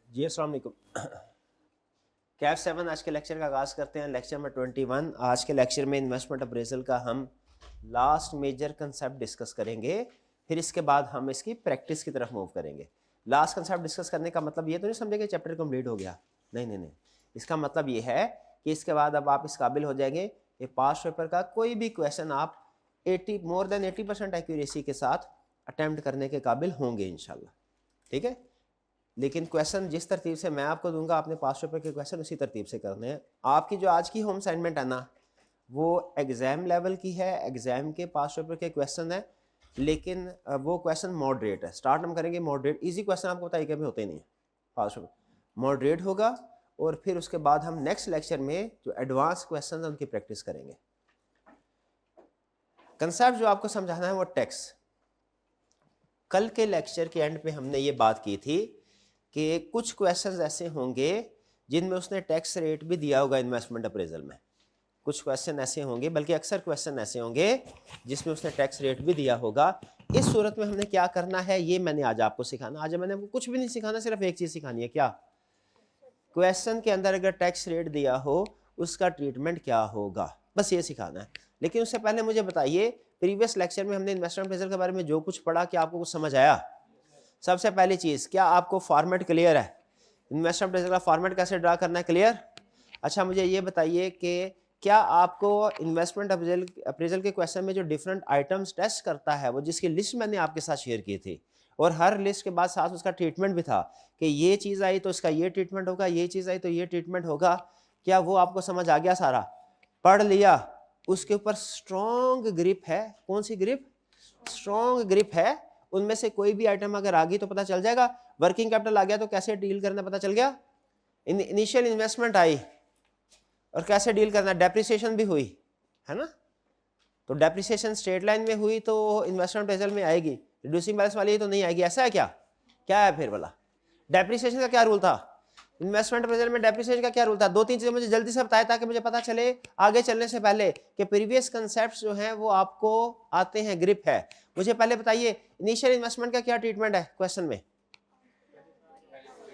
जी अस्सलाम वालेकुम। कैफ 7 आज के लेक्चर का आगाज़ करते हैं। Lecture number 21। आज के लेक्चर में इन्वेस्टमेंट अप्रेजल का हम लास्ट मेजर कंसेप्ट डिस्कस करेंगे, फिर इसके बाद हम इसकी प्रैक्टिस की तरफ मूव करेंगे। लास्ट कंसेप्ट डिस्कस करने का मतलब ये तो नहीं समझे कि चैप्टर कंप्लीट हो गया, नहीं नहीं नहीं। इसका मतलब ये है कि इसके बाद अब आप इस काबिल हो जाएंगे कि पास पेपर का कोई भी क्वेश्चन आप 80 मोर देन 80% एक्यूरेसी के साथ अटैम्प्ट करने के काबिल होंगे इंशाल्लाह। ठीक है, लेकिन क्वेश्चन जिस तरतीब से मैं आपको दूंगा आपने पास पेपर के क्वेश्चन उसी तरतीब से करने हैं। आपकी जो आज की होम असाइनमेंट है ना, वो एग्जाम लेवल की है, एग्जाम के पास पेपर के क्वेश्चन है, लेकिन वो क्वेश्चन मॉडरेट है। स्टार्ट हम करेंगे मॉडरेट। इजी क्वेश्चन आपको बताइए कभी होते ही नहीं है पास पेपर, मॉडरेट होगा। और फिर उसके बाद हम नेक्स्ट लेक्चर में जो एडवांस क्वेश्चन है उनकी प्रैक्टिस करेंगे। कंसेप्ट जो आपको समझाना है वो टैक्स। कल के लेक्चर के एंड पे हमने ये बात की थी कि कुछ क्वेश्चंस ऐसे होंगे जिनमें उसने टैक्स रेट भी दिया होगा इन्वेस्टमेंट अप्रेजल में। कुछ क्वेश्चन ऐसे होंगे, बल्कि अक्सर क्वेश्चन ऐसे होंगे जिसमें उसने टैक्स रेट भी दिया होगा। इस सूरत में हमने क्या करना है ये मैंने आज आपको सिखाना। आज मैंने आपको कुछ भी नहीं सिखाना, सिर्फ एक चीज सिखानी है। क्या? क्वेश्चन के अंदर अगर टैक्स रेट दिया हो उसका ट्रीटमेंट क्या होगा, बस ये सिखाना है। लेकिन उससे पहले मुझे बताइए, प्रीवियस लेक्चर में हमने इन्वेस्टमेंट अप्रेजल के बारे में जो कुछ पढ़ा, क्या आपको कुछ समझ आया? सबसे पहली चीज, क्या आपको फॉर्मेट क्लियर है? इन्वेस्टमेंट अप्रेजल का फॉर्मेट कैसे ड्रा करना है, क्लियर? अच्छा, मुझे ये बताइए कि क्या आपको इन्वेस्टमेंट अप्रेजल के क्वेश्चन में जो डिफरेंट आइटम्स टेस्ट करता है, वो जिसकी लिस्ट मैंने आपके साथ शेयर की थी, और हर लिस्ट के बाद साथ उसका ट्रीटमेंट भी था कि ये चीज़ आई तो इसका ये ट्रीटमेंट होगा, ये चीज़ आई तो ये ट्रीटमेंट होगा, क्या वो आपको समझ आ गया? सारा पढ़ लिया? उसके ऊपर स्ट्रॉन्ग ग्रिप है। कौन सी ग्रिप? स्ट्रॉन्ग ग्रिप है। उनमें से कोई भी आइटम अगर आ गई तो पता चल जाएगा। वर्किंग कैपिटल आ गया तो कैसे डील करना पता चल गया। इनिशियल इन्वेस्टमेंट आई और कैसे डील करना, डेप्रिसिएशन भी हुई है ना। तो डेप्रिसिएशन स्ट्रेट लाइन में हुई तो इन्वेस्टमेंट अप्रेजल में आएगी, रिड्यूसिंग बैलेंस वाली तो नहीं आएगी। ऐसा है क्या? क्या है फिर वाला? डेप्रिसिएशन का क्या रूल था? इन्वेस्टमेंट अप्रेजल में डेप्रिसिएशन का क्या रूल था? दो तीन चीजें मुझे जल्दी से बताया ताकि मुझे पता चले आगे चलने से पहले कि प्रीवियस कंसेप्ट्स जो हैं वो आपको आते हैं, ग्रिप है। मुझे पहले बताइए, इनिशियल इन्वेस्टमेंट का क्या ट्रीटमेंट है क्वेश्चन में?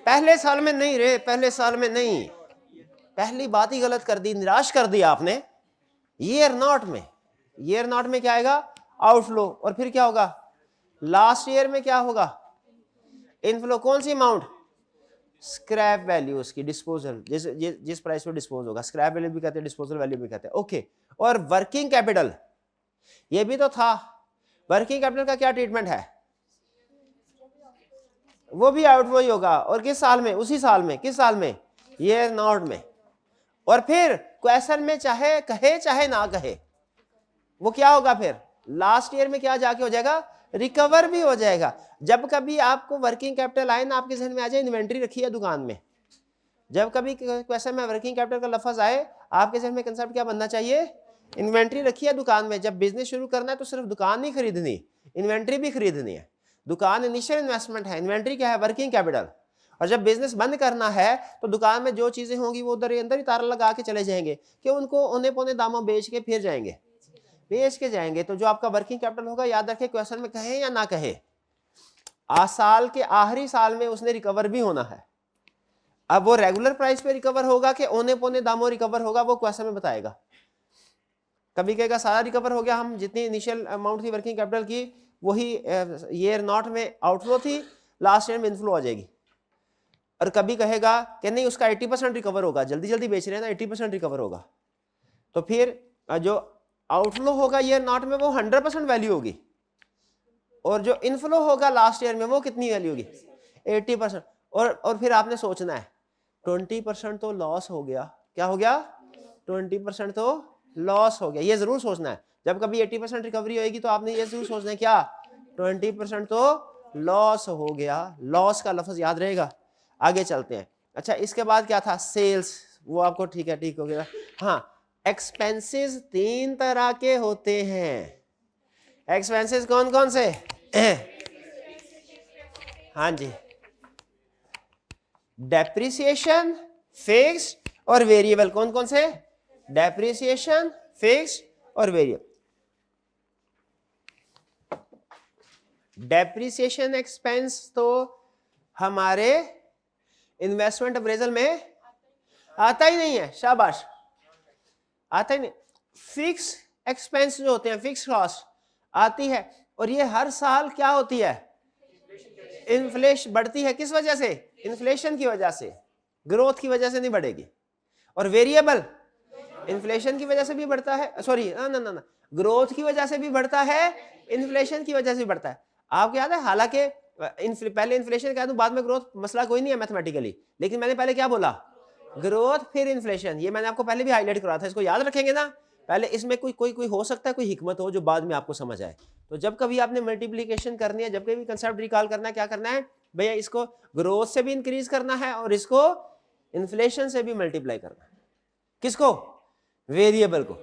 पहले साल में नहीं रे, पहले साल में नहीं। पहली बात ही गलत कर दी, निराश कर दिया आपने। ईयर नॉट में, ईयर नॉट में क्या आएगा? आउटफ्लो। और फिर क्या होगा? लास्ट ईयर में क्या होगा? इनफ्लो। कौन सी अमाउंट? स्क्रैप वैल्यू, उसकी डिस्पोजल, जिस प्राइस पे डिस्पोज होगा। स्क्रैप वैल्यू भी कहते हैं, डिस्पोजल वैल्यू भी कहते हैं। ओके। और वर्किंग कैपिटल, ये भी तो था। वर्किंग कैपिटल का क्या ट्रीटमेंट है? वो भी आउटफ्लो ही होगा। और किस साल में? उसी साल में। किस साल में? ईयर नॉट में। और फिर क्वेश्चन में चाहे कहे चाहे ना कहे, वो क्या होगा फिर? लास्ट ईयर में क्या जाके हो जाएगा? रिकवर भी हो जाएगा। जब कभी आपको वर्किंग कैपिटल आए ना, आपके जहन में आ जाए इन्वेंट्री रखी है दुकान में। जब कभी क्वेश्चन में वर्किंग कैपिटल का लफ्ज आए, आपके जहन में कंसेप्ट क्या बनना चाहिए? इन्वेंट्री रखी है दुकान में। जब बिजनेस शुरू करना है तो सिर्फ दुकान नहीं खरीदनी, इन्वेंट्री भी खरीदनी है। दुकान इनिशियल इन्वेस्टमेंट है, इन्वेंट्री क्या है? Working capital. और जब बिजनेस बंद करना है तो दुकान में जो चीजें होंगी वो उधर अंदर ही ताला लगा के चले जाएंगे कि उनको औने पौने दामों बेच के फिर जाएंगे, बेच के जाएंगे। तो जो आपका वर्किंग कैपिटल होगा, याद रखें क्वेश्चन में कहे या ना कहे, साल के आखिरी साल में उसने रिकवर भी होना है। अब वो रेगुलर प्राइस पे रिकवर होगा कि औने पौने दामों रिकवर होगा, वो क्वेश्चन में बताएगा। कभी कहेगा सारा रिकवर हो गया, हम जितनी इनिशियल अमाउंट थी वर्किंग कैपिटल की वही ईयर नॉट में आउटफ्लो थी, लास्ट ईयर में इनफ्लो आ जाएगी। और कभी कहेगा कि नहीं, उसका 80% रिकवर होगा, जल्दी जल्दी बेच रहे हैं ना, 80% रिकवर होगा। तो फिर जो आउटफ्लो होगा ईयर नॉट में वो 100% वैल्यू होगी, और जो इनफ्लो होगा लास्ट ईयर में वो कितनी वैल्यू होगी? 80%। और फिर आपने सोचना है 20% तो लॉस हो गया। क्या हो गया? 20% तो लॉस हो गया। ये जरूर सोचना है जब कभी 80% रिकवरी होगी तो आपने ये जरूर सोचना है, क्या 20% तो लॉस हो गया। लॉस का लफ्ज याद रहेगा। आगे चलते हैं। अच्छा, इसके बाद क्या था? सेल्स। वो आपको ठीक है, ठीक हो गया। हाँ, एक्सपेंसेस 3 तरह के होते हैं। एक्सपेंसेस कौन कौन से? हाँ जी, डेप्रिसिएशन, फिक्स्ड और वेरिएबल। कौन कौन से? डेप्रिसिएशन, फिक्स्ड और वेरिएबल। डेप्रिसिएशन एक्सपेंस तो हमारे इन्वेस्टमेंट अप्रेजल में आता ही नहीं है, शाबाश, आता ही नहीं। फिक्स एक्सपेंस जो होते हैं, फिक्स कॉस्ट आती है, और ये हर साल क्या होती है, इन्फ्लेशन बढ़ती है। किस वजह से, इन्फ्लेशन की वजह से, ग्रोथ की वजह से नहीं बढ़ेगी। और वेरिएबल इन्फ्लेशन की वजह से भी बढ़ता है, सॉरी ना ना ना, ग्रोथ की वजह से भी बढ़ता है, इन्फ्लेशन की वजह से भी बढ़ता है। आपको याद है, हालांकि पहले इन्फ्लेशन कह दूं बाद में ग्रोथ, मसला कोई नहीं है मैथमेटिकली, लेकिन मैंने पहले क्या बोला, ग्रोथ फिर इन्फ्लेशन। ये मैंने आपको पहले भी हाईलाइट करा था, इसको याद रखेंगे ना। पहले इसमें कोई हो सकता है कोई हिकमत हो जो बाद में आपको समझ आए। तो जब कभी आपने मल्टीप्लिकेशन करनी है, जब कभी कंसेप्ट रिकॉल करना है, क्या करना है भैया, इसको ग्रोथ से भी इंक्रीज करना है और इसको इन्फ्लेशन से भी मल्टीप्लाई करना है। किसको, वेरिएबल को,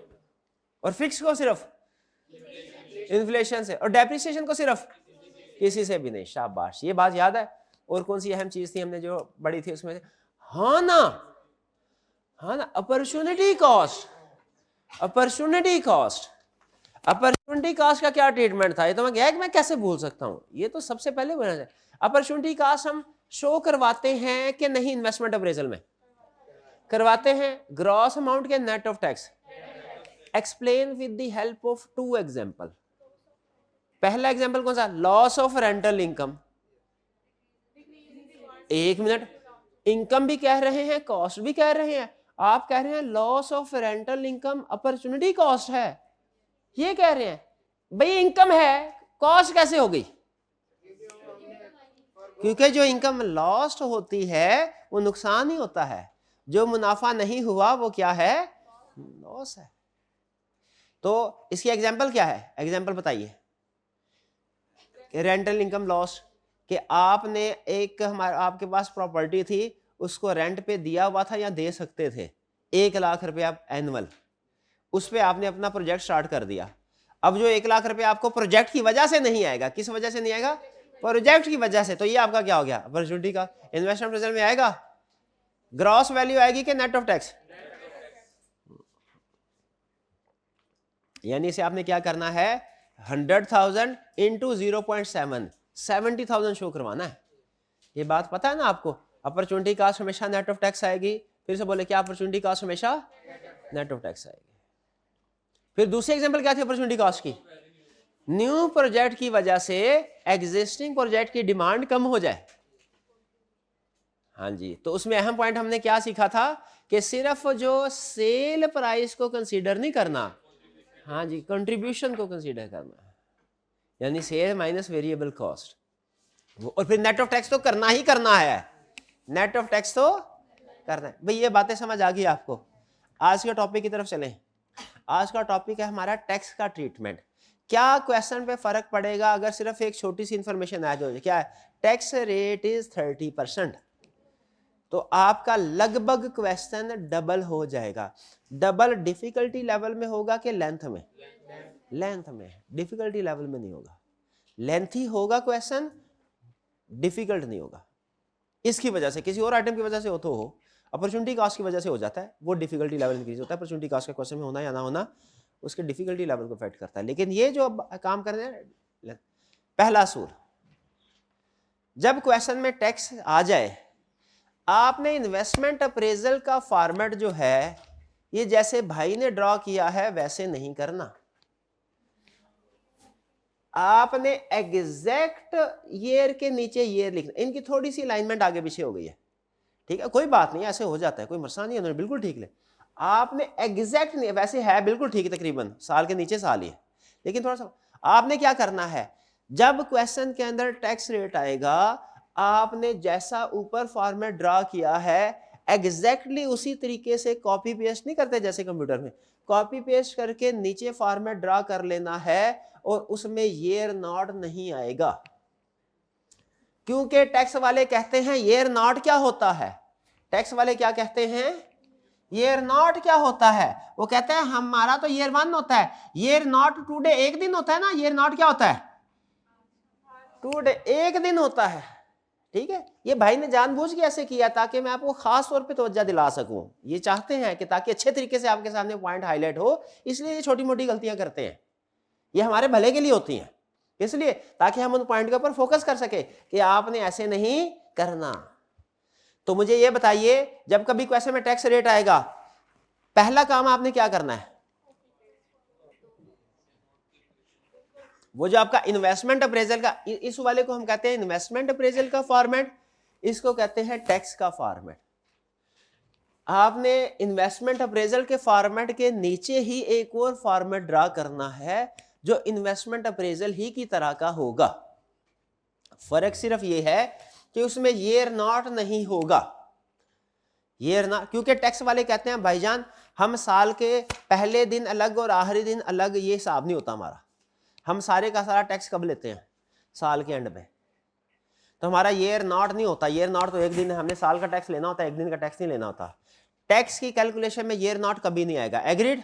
और फिक्स को सिर्फ इन्फ्लेशन से, और डेप्रिसिएशन को सिर्फ किसी से भी नहीं। शाबाश, ये बात याद है। और कौन सी अहम चीज थी हमने जो बड़ी थी उसमें, हाँ ना, हाँ ना, opportunity cost. Opportunity cost, opportunity cost का क्या ट्रीटमेंट था, ये तो मैं कैसे भूल सकता हूं, ये तो सबसे पहले बोलना चाहिए। अपॉर्चुनिटी कॉस्ट हम शो करवाते हैं कि नहीं, इन्वेस्टमेंट अप्रेजल में करवाते हैं, ग्रॉस अमाउंट के net of tax. Explain with the help of 2 example. पहला एग्जांपल कौन सा, loss of rental income. 1 minute, income भी कह रहे हैं, कॉस्ट भी कह रहे हैं। आप कह रहे हैं loss of rental income opportunity cost है, ये कह रहे हैं भाई इनकम है, कॉस्ट कैसे हो गई, क्योंकि जो इनकम लॉस्ट होती है वो नुकसान ही होता है, जो मुनाफा नहीं हुआ वो क्या है, लॉस है। तो इसकी एग्जांपल क्या है, एग्जांपल बताइए। रेंटल इनकम लॉस, कि आपने एक, हमारे आपके पास प्रॉपर्टी थी, उसको रेंट पे दिया हुआ था या दे सकते थे, 1 लाख रुपया एनुअल, उस पे आपने अपना प्रोजेक्ट स्टार्ट कर दिया। अब जो 1 लाख रुपया आपको प्रोजेक्ट की वजह से नहीं आएगा, किस वजह से नहीं आएगा, प्रोजेक्ट की वजह से, तो ये आपका क्या हो गया, अपॉर्चुनिटी का। इन्वेस्टमेंट रिजल्ट में आएगा, ग्रॉस वैल्यू आएगी कि नेट ऑफ टैक्स, यानी इसे आपने क्या करना है, 100,000 इंटू 0.7, 70,000 शो करवाना है। ये बात पता है ना आपको। अपॉर्चुनिटी कास्ट हमेशा नेट ऑफ टैक्स आएगी। फिर से बोले क्या, अपॉर्चुनिटी कास्ट हमेशा नेट ऑफ टैक्स आएगी। फिर दूसरी एग्जांपल क्या थी अपॉर्चुनिटी कास्ट की, न्यू प्रोजेक्ट की वजह से एग्जिस्टिंग प्रोजेक्ट की डिमांड कम हो जाए। हाँ जी, तो उसमें अहम पॉइंट हमने क्या सीखा था कि सिर्फ जो सेल प्राइस को कंसीडर नहीं करना, हाँ जी, कंट्रीब्यूशन को कंसीडर करना, यानी सेल माइनस वेरिएबल कॉस्ट। और फिर नेट ऑफ टैक्स तो करना ही करना है, नेट ऑफ टैक्स तो करना है। भाई ये बातें समझ आ गई आपको। आज के टॉपिक की तरफ चलें। आज का टॉपिक है हमारा टैक्स का ट्रीटमेंट। क्या क्वेश्चन पे फर्क पड़ेगा अगर सिर्फ एक छोटी सी इंफॉर्मेशन आ जाए, क्या है, टैक्स रेट इज 30%, तो आपका लगभग क्वेश्चन डबल हो जाएगा। डबल डिफिकल्टी लेवल में होगा कि लेंथ में, लेंथ में, डिफिकल्टी लेवल में नहीं होगा। लेंथी होगा क्वेश्चन, डिफिकल्ट नहीं होगा। इसकी वजह से, किसी और आइटम की वजह से हो तो हो, अपॉर्चुनिटी कास्ट की वजह से हो जाता है, वो डिफिकल्टी लेवल इंक्रीज होता है। अपॉर्चुनिटी कास्ट का क्वेश्चन में होना या ना होना उसके डिफिकल्टी लेवल को अफेक्ट करता है। लेकिन ये जो अब काम कर रहे हैं, पहला सूर, जब क्वेश्चन में टैक्स आ जाए, आपने इन्वेस्टमेंट अप्रेजल का फॉर्मेट जो है, ये जैसे भाई ने ड्रॉ किया है वैसे नहीं करना। आपने एग्जैक्ट ईयर के नीचे ईयर लिखना। इनकी थोड़ी सी अलाइनमेंट आगे पीछे हो गई है, ठीक है, कोई बात नहीं, ऐसे हो जाता है, कोई मसला नहीं है, उन्होंने बिल्कुल ठीक ले। आपने एग्जैक्ट नहीं, वैसे है बिल्कुल ठीक है, तकरीबन साल के नीचे साल ही है, लेकिन थोड़ा सा आपने क्या करना है, जब क्वेश्चन के अंदर टैक्स रेट आएगा, आपने जैसा ऊपर फॉर्मेट ड्रा किया है एग्जैक्टली उसी तरीके से कॉपी पेस्ट नहीं करते जैसे कंप्यूटर में, कॉपी पेस्ट करके नीचे फॉर्मेट ड्रा कर लेना है, और उसमें ईयर नॉट नहीं आएगा। क्योंकि टैक्स वाले कहते हैं ईयर नॉट क्या होता है, टैक्स वाले क्या कहते हैं, ईयर नॉट क्या होता है, वो कहते हैं हमारा तो ईयर 1 होता है, ईयर नॉट टुडे एक दिन होता है ना, ईयर नॉट क्या होता है, टुडे एक दिन होता है, ठीक है। ये भाई ने जानबूझ के ऐसे किया ताकि मैं आपको खास तौर पे तवज्जो दिला सकूं। ये चाहते हैं कि ताकि अच्छे तरीके से आपके सामने पॉइंट हाईलाइट हो, इसलिए ये छोटी मोटी गलतियां करते हैं, ये हमारे भले के लिए होती हैं, इसलिए ताकि हम उन पॉइंट के ऊपर फोकस कर सके कि आपने ऐसे नहीं करना। तो मुझे ये बताइए, जब कभी क्वेश्चन में टैक्स रेट आएगा, पहला काम आपने क्या करना है? वो जो आपका इन्वेस्टमेंट अप्रेजल का, इस वाले को हम कहते हैं इन्वेस्टमेंट अप्रेजल का फॉर्मेट, इसको कहते हैं टैक्स का फॉर्मेट। आपने इन्वेस्टमेंट अप्रेजल के फॉर्मेट के नीचे ही एक और फॉर्मेट ड्रा करना है जो इन्वेस्टमेंट अप्रेजल ही की तरह का होगा। फर्क सिर्फ ये है कि उसमें ईयर नॉट नहीं होगा, ईयर नॉट, क्योंकि टैक्स वाले कहते हैं भाईजान हम साल के पहले दिन अलग और आखिरी दिन अलग, ये हिसाब नहीं होता हमारा, हम सारे का सारा टैक्स कब लेते हैं? साल के एंड में। तो हमारा ईयर नॉट नहीं होता, ईयर नॉट तो एक दिन हमने साल का टैक्स लेना होता है, एक दिन का टैक्स नहीं लेना होता। टैक्स की कैलकुलेशन में ईयर नॉट कभी नहीं आएगा। एग्रीड?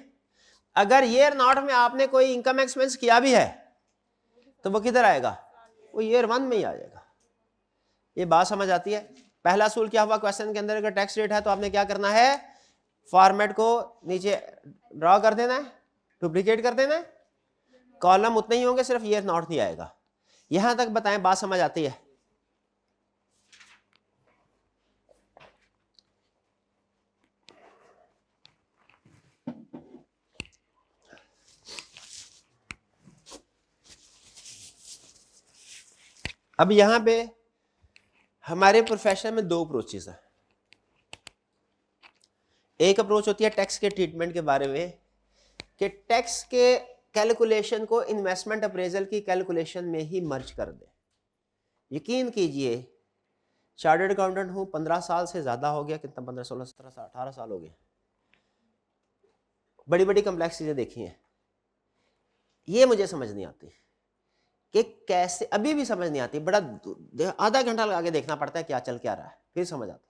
अगर ईयर नॉट में आपने कोई इनकम एक्सपेंस किया भी है तो वो किधर आएगा? वो ईयर 1 में ही आ जाएगा। ये बात समझ आती है? पहला असूल क्या हुआ क्वेश्चन के अंदर? अगर टैक्स रेट है तो आपने क्या करना है? फॉर्मेट को नीचे ड्रॉ कर देना है, डुप्लीकेट कर देना है, कॉलम उतने ही होंगे, सिर्फ ईयर नॉट नहीं आएगा। यहां तक बताएं, बात समझ आती है? अब यहां पे हमारे प्रोफेशन में दो अप्रोचेस हैं। एक अप्रोच होती है टैक्स के ट्रीटमेंट के बारे में, कि टैक्स के कैलकुलेशन को इन्वेस्टमेंट अप्रेजल की कैलकुलेशन में ही मर्ज कर दे। यकीन कीजिए, चार्टर्ड अकाउंटेंट हूं, 15 साल से ज्यादा हो गया, कितना, 15, 16, 17, 18 साल हो गए, बड़ी बड़ी कम्प्लेक्स चीजें देखी हैं। ये मुझे समझ नहीं आती कि कैसे, अभी भी समझ नहीं आती, बड़ा आधा घंटा लगा के देखना पड़ता है क्या चल क्या रहा है, फिर समझ आता है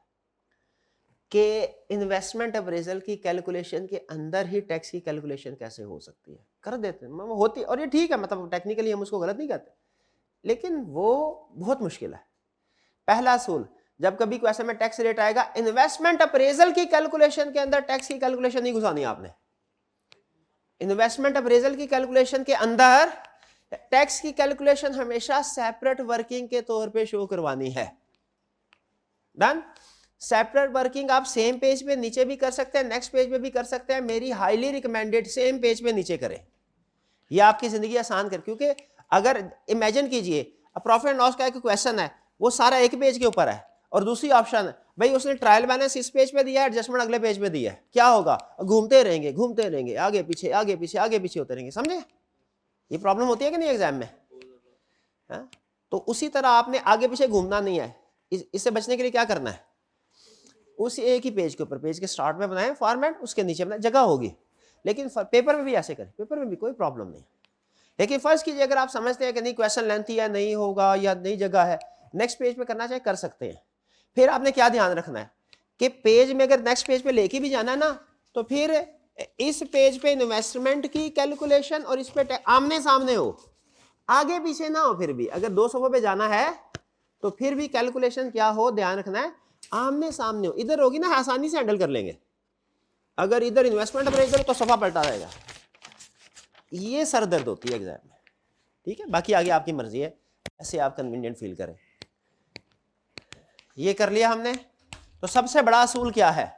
कि इन्वेस्टमेंट अप्रेजल की कैलकुलेशन के अंदर ही टैक्स की कैलकुलेशन कैसे हो सकती है। कर देते हैं, होती, और ये ठीक है, मतलब टेक्निकली हम उसको गलत नहीं कहते, लेकिन वो बहुत मुश्किल है। पहला असूल, जब कभी क्वेश्चन में टैक्स रेट आएगा, इन्वेस्टमेंट अप्रेजल की कैलकुलेशन के अंदर टैक्स की कैलकुलेशन नहीं घुसानी आपने। इन्वेस्टमेंट अप्रेजल की कैलकुलेशन के अंदर टैक्स की कैलकुलेशन हमेशा सेपरेट वर्किंग के तौर पे शो करवानी है। डन? सेपरेट वर्किंग आप सेम पेज पे नीचे भी कर सकते हैं, नेक्स्ट पेज पे भी कर सकते हैं। मेरी हाईली रिकमेंडेड सेम पेज पे नीचे करें, ये आपकी जिंदगी आसान कर, क्योंकि अगर इमेजिन कीजिए प्रॉफिट एंड लॉस का एक क्वेश्चन है, वो सारा एक पेज के ऊपर है, और दूसरी ऑप्शन है भाई उसने ट्रायल बैलेंस इस पेज पे दिया है, एडजस्टमेंट अगले पेज पे दिया है, क्या होगा? घूमते रहेंगे, आगे पीछे आगे पीछे आगे पीछे होते रहेंगे। समझे? ये प्रॉब्लम होती है कि नहीं एग्जाम में? है? तो उसी तरह आपने आगे पीछे घूमना नहीं है। इससे बचने के लिए क्या करना है? उस एक ही पेज के ऊपर, पेज के स्टार्ट में बनाए फॉर्मेट, उसके नीचे बनाए, जगह होगी। लेकिन पेपर में भी ऐसे करें, पेपर में भी कोई प्रॉब्लम नहीं। लेकिन फर्स्ट कीजिए, अगर आप समझते हैं कि नहीं क्वेश्चन लेंथी है, नहीं होगा या नहीं जगह है, नेक्स्ट पेज पे करना चाहे कर सकते हैं। फिर आपने क्या ध्यान रखना है कि पेज में अगर नेक्स्ट पेज पे लेके भी जाना है ना, तो फिर इस पेज पे इन्वेस्टमेंट की कैलकुलेशन और इस पे आमने सामने हो, आगे पीछे ना हो। फिर भी अगर 200 पे जाना है तो फिर भी कैलकुलेशन क्या हो, ध्यान रखना है, आमने सामने हो। इधर होगी ना, आसानी से हैंडल कर लेंगे। अगर इधर इन्वेस्टमेंट अप्रेजल तो सफा पलटा जाएगा। ये सर दर्द होती है एग्जाम में। ठीक है, बाकी आगे आपकी मर्जी है, ऐसे आप कन्वीनियंट फील करें। ये कर लिया हमने। तो सबसे बड़ा असूल क्या है?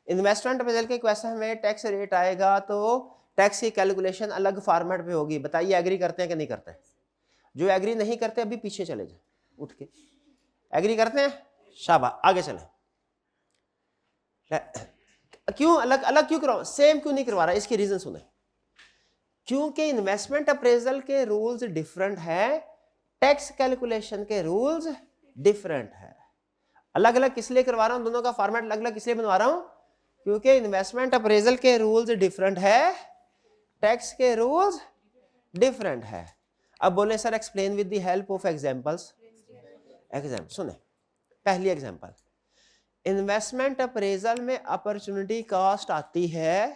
इन्वेस्टमेंट अप्रेजल के क्वेश्चन में टैक्स रेट आएगा तो टैक्स की कैलकुलेशन अलग फॉर्मेट पे होगी। बताइए एग्री करते हैं कि नहीं करते? जो एग्री नहीं करते अभी पीछे चले जाए उठ के। एग्री करते हैं? शाबाश, आगे चले। क्यों अलग अलग क्यों करवा, सेम क्यों नहीं करवा रहा? इसकी रीजन सुने। क्योंकि इन्वेस्टमेंट अप्रेजल के रूल्स डिफरेंट है, टैक्स कैलकुलेशन के रूल्स डिफरेंट है। अलग अलग किस लिए करवा रहा हूं? दोनों का फॉर्मेट अलग अलग किस लिए बनवा रहा हूं? क्योंकि इन्वेस्टमेंट अप्रेजल के रूल्स डिफरेंट है, टैक्स के रूल्स डिफरेंट है। अब बोले sir explain with the help of examples. Example सुने। पहली एग्जांपल, इन्वेस्टमेंट अप्रेजल में अपॉर्चुनिटी कॉस्ट आती है,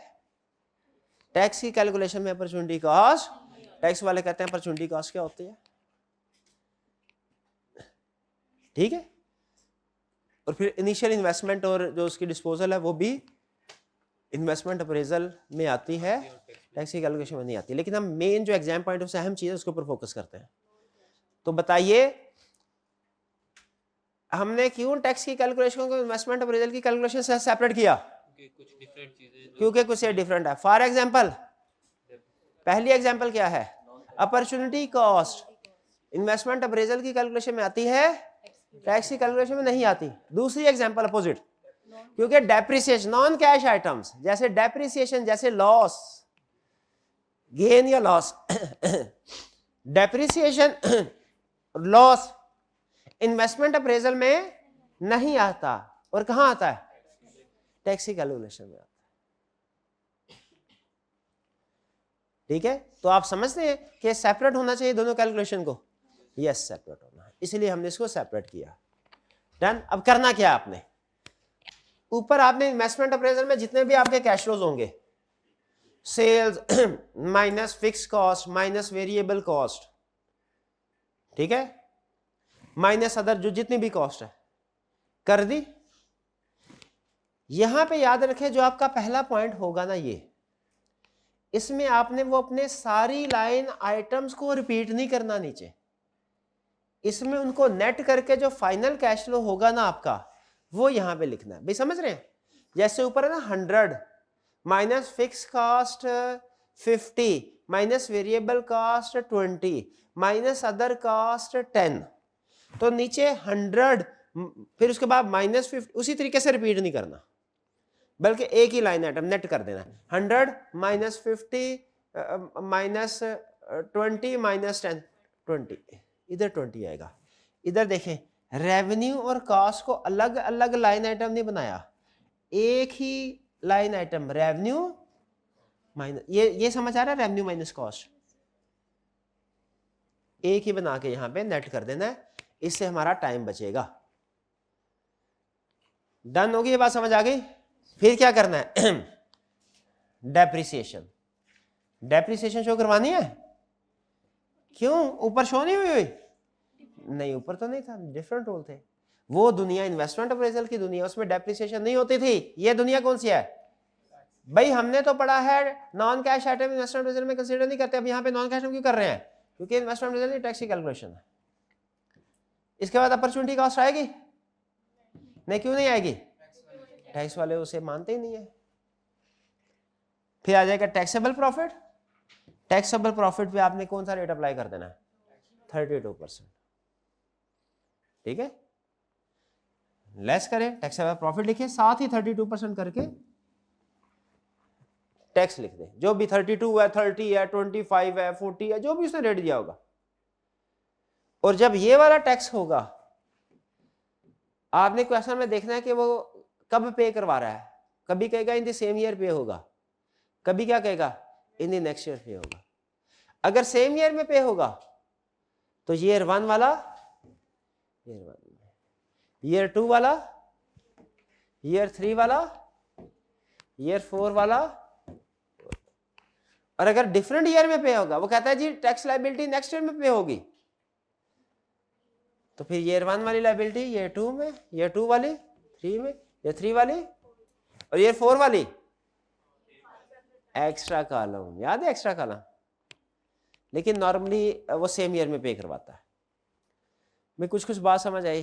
टैक्स की कैलकुलेशन में अपॉर्चुनिटी कॉस्ट। टैक्स वाले कहते हैं अपॉर्चुनिटी कॉस्ट क्या होती है? ठीक है। और फिर इनिशियल इन्वेस्टमेंट और जो उसकी डिस्पोजल है वो भी इन्वेस्टमेंट अप्रेजल में आती है, टैक्स की कैलकुलेशन में नहीं आती। लेकिन हम मेन जो एग्जाम पॉइंट ऑफ अहम चीज है उसके ऊपर फोकस करते हैं। तो बताइए, हमने क्यों टैक्स की कैलकुलेशन को इन्वेस्टमेंट अप्रेजल की कैलकुलेशन से सेपरेट किया? कुछ डिफरेंट चीजें क्योंकि कुछ डिफरेंट है। फॉर एग्जांपल, पहली एग्जांपल क्या है? अपॉर्चुनिटी कॉस्ट इन्वेस्टमेंट अप्रेजल की कैलकुलेशन में आती है, टैक्स की कैलकुलेशन में नहीं आती। दूसरी एग्जांपल अपोजिट, क्योंकि डेप्रिसिएशन नॉन कैश आइटम्स जैसे डेप्रिसिएशन, जैसे लॉस, गेन या loss depreciation loss investment appraisal में नहीं आता, और कहां आता है? टैक्स की कैलकुलेशन में आता है। ठीक है, तो आप समझते हैं कि सेपरेट होना चाहिए दोनों कैलकुलेशन को? यस, सेपरेट होना है, इसलिए हमने इसको सेपरेट किया। डन। अब करना क्या है आपने? ऊपर आपने इन्वेस्टमेंट अप्रेजल में जितने भी आपके कैश फ्लोज होंगे, sales minus fix cost minus variable cost, ठीक है, माइनस अदर जो जितनी भी कॉस्ट है, कर दी। यहां पे याद रखें जो आपका पहला पॉइंट होगा ना, ये इसमें आपने वो अपने सारी लाइन आइटम्स को रिपीट नहीं करना नीचे, इसमें उनको नेट करके जो फाइनल कैश फ्लो होगा ना आपका, वो यहां पे लिखना है। भाई समझ रहे हैं? जैसे ऊपर है ना 100 minus fix cost 50 minus variable cost 20 minus other cost 10, तो नीचे 100 फिर उसके बाद माइनस 50, उसी तरीके से रिपीट नहीं करना, बल्कि एक ही लाइन आइटम नेट कर देना। 100 माइनस 50 माइनस 20 माइनस 10 20, इधर 20 आएगा। इधर देखें, रेवेन्यू और कॉस्ट को अलग अलग लाइन आइटम नहीं बनाया, एक ही लाइन आइटम रेवेन्यू माइनस, ये समझ आ रहा है? रेवेन्यू माइनस कॉस्ट एक ही बना के यहां पे नेट कर देना है, इससे हमारा टाइम बचेगा। डन होगी ये बात, समझ आ गई? फिर क्या करना है? डेप्रिसिएशन, डेप्रिसिएशन शो करवानी है। क्यों? ऊपर शो नहीं हुई? नहीं, ऊपर तो नहीं था, डिफरेंट रोल थे। वो दुनिया इन्वेस्टमेंट अप्रेजल की दुनिया, उसमें डेप्रिसिएशन नहीं होती थी। ये दुनिया कौन सी है भाई? हमने तो पढ़ा है non cash item investment appraisal में कंसीडर नहीं करते। अब यहाँ पे नॉन कैश क्यों कर रहे हैं? क्योंकि इन्वेस्टमेंट अप्रेजल टैक्स की कैलकुलेशन है। इसके बाद अपॉर्चुनिटी कॉस्ट आएगी? नहीं, क्यों नहीं आएगी? टैक्स वाले उसे मानते ही नहीं है। फिर आ जाएगा टैक्सेबल प्रॉफिट। टैक्सेबल प्रॉफिट पे आपने कौन सा रेट अप्लाई कर देना है? 32%। ठीक है, लेस करें, टैक्सेबल प्रॉफिट लिखिए, साथ ही 32% करके टैक्स लिख दें। जो भी 32 है, 30 है, 25 है, 40 है, जो भी उसने रेट दिया होगा। और जब ये वाला टैक्स होगा, आपने क्वेश्चन में देखना है कि वो कब पे करवा रहा है। कभी कहेगा इन द सेम ईयर पे होगा, कभी क्या कहेगा इन द नेक्स्ट ईयर पे होगा। अगर सेम ईयर में पे होगा तो ईयर 1 वाला ईयर 2 वाला, ईयर 3 वाला, ईयर 4 वाला। और अगर डिफरेंट ईयर में पे होगा, वो कहता है जी टैक्स लायबिलिटी नेक्स्ट ईयर में पे होगी, तो फिर ईयर 1 वाली लायबिलिटी ईयर 2 में, ईयर 2 वाली 3 में, ईयर 3 वाली, और ईयर 4 वाली एक्स्ट्रा कॉलम। याद है एक्स्ट्रा कॉलम? लेकिन नॉर्मली वो सेम ईयर में पे करवाता है। मैं कुछ बात समझ आई?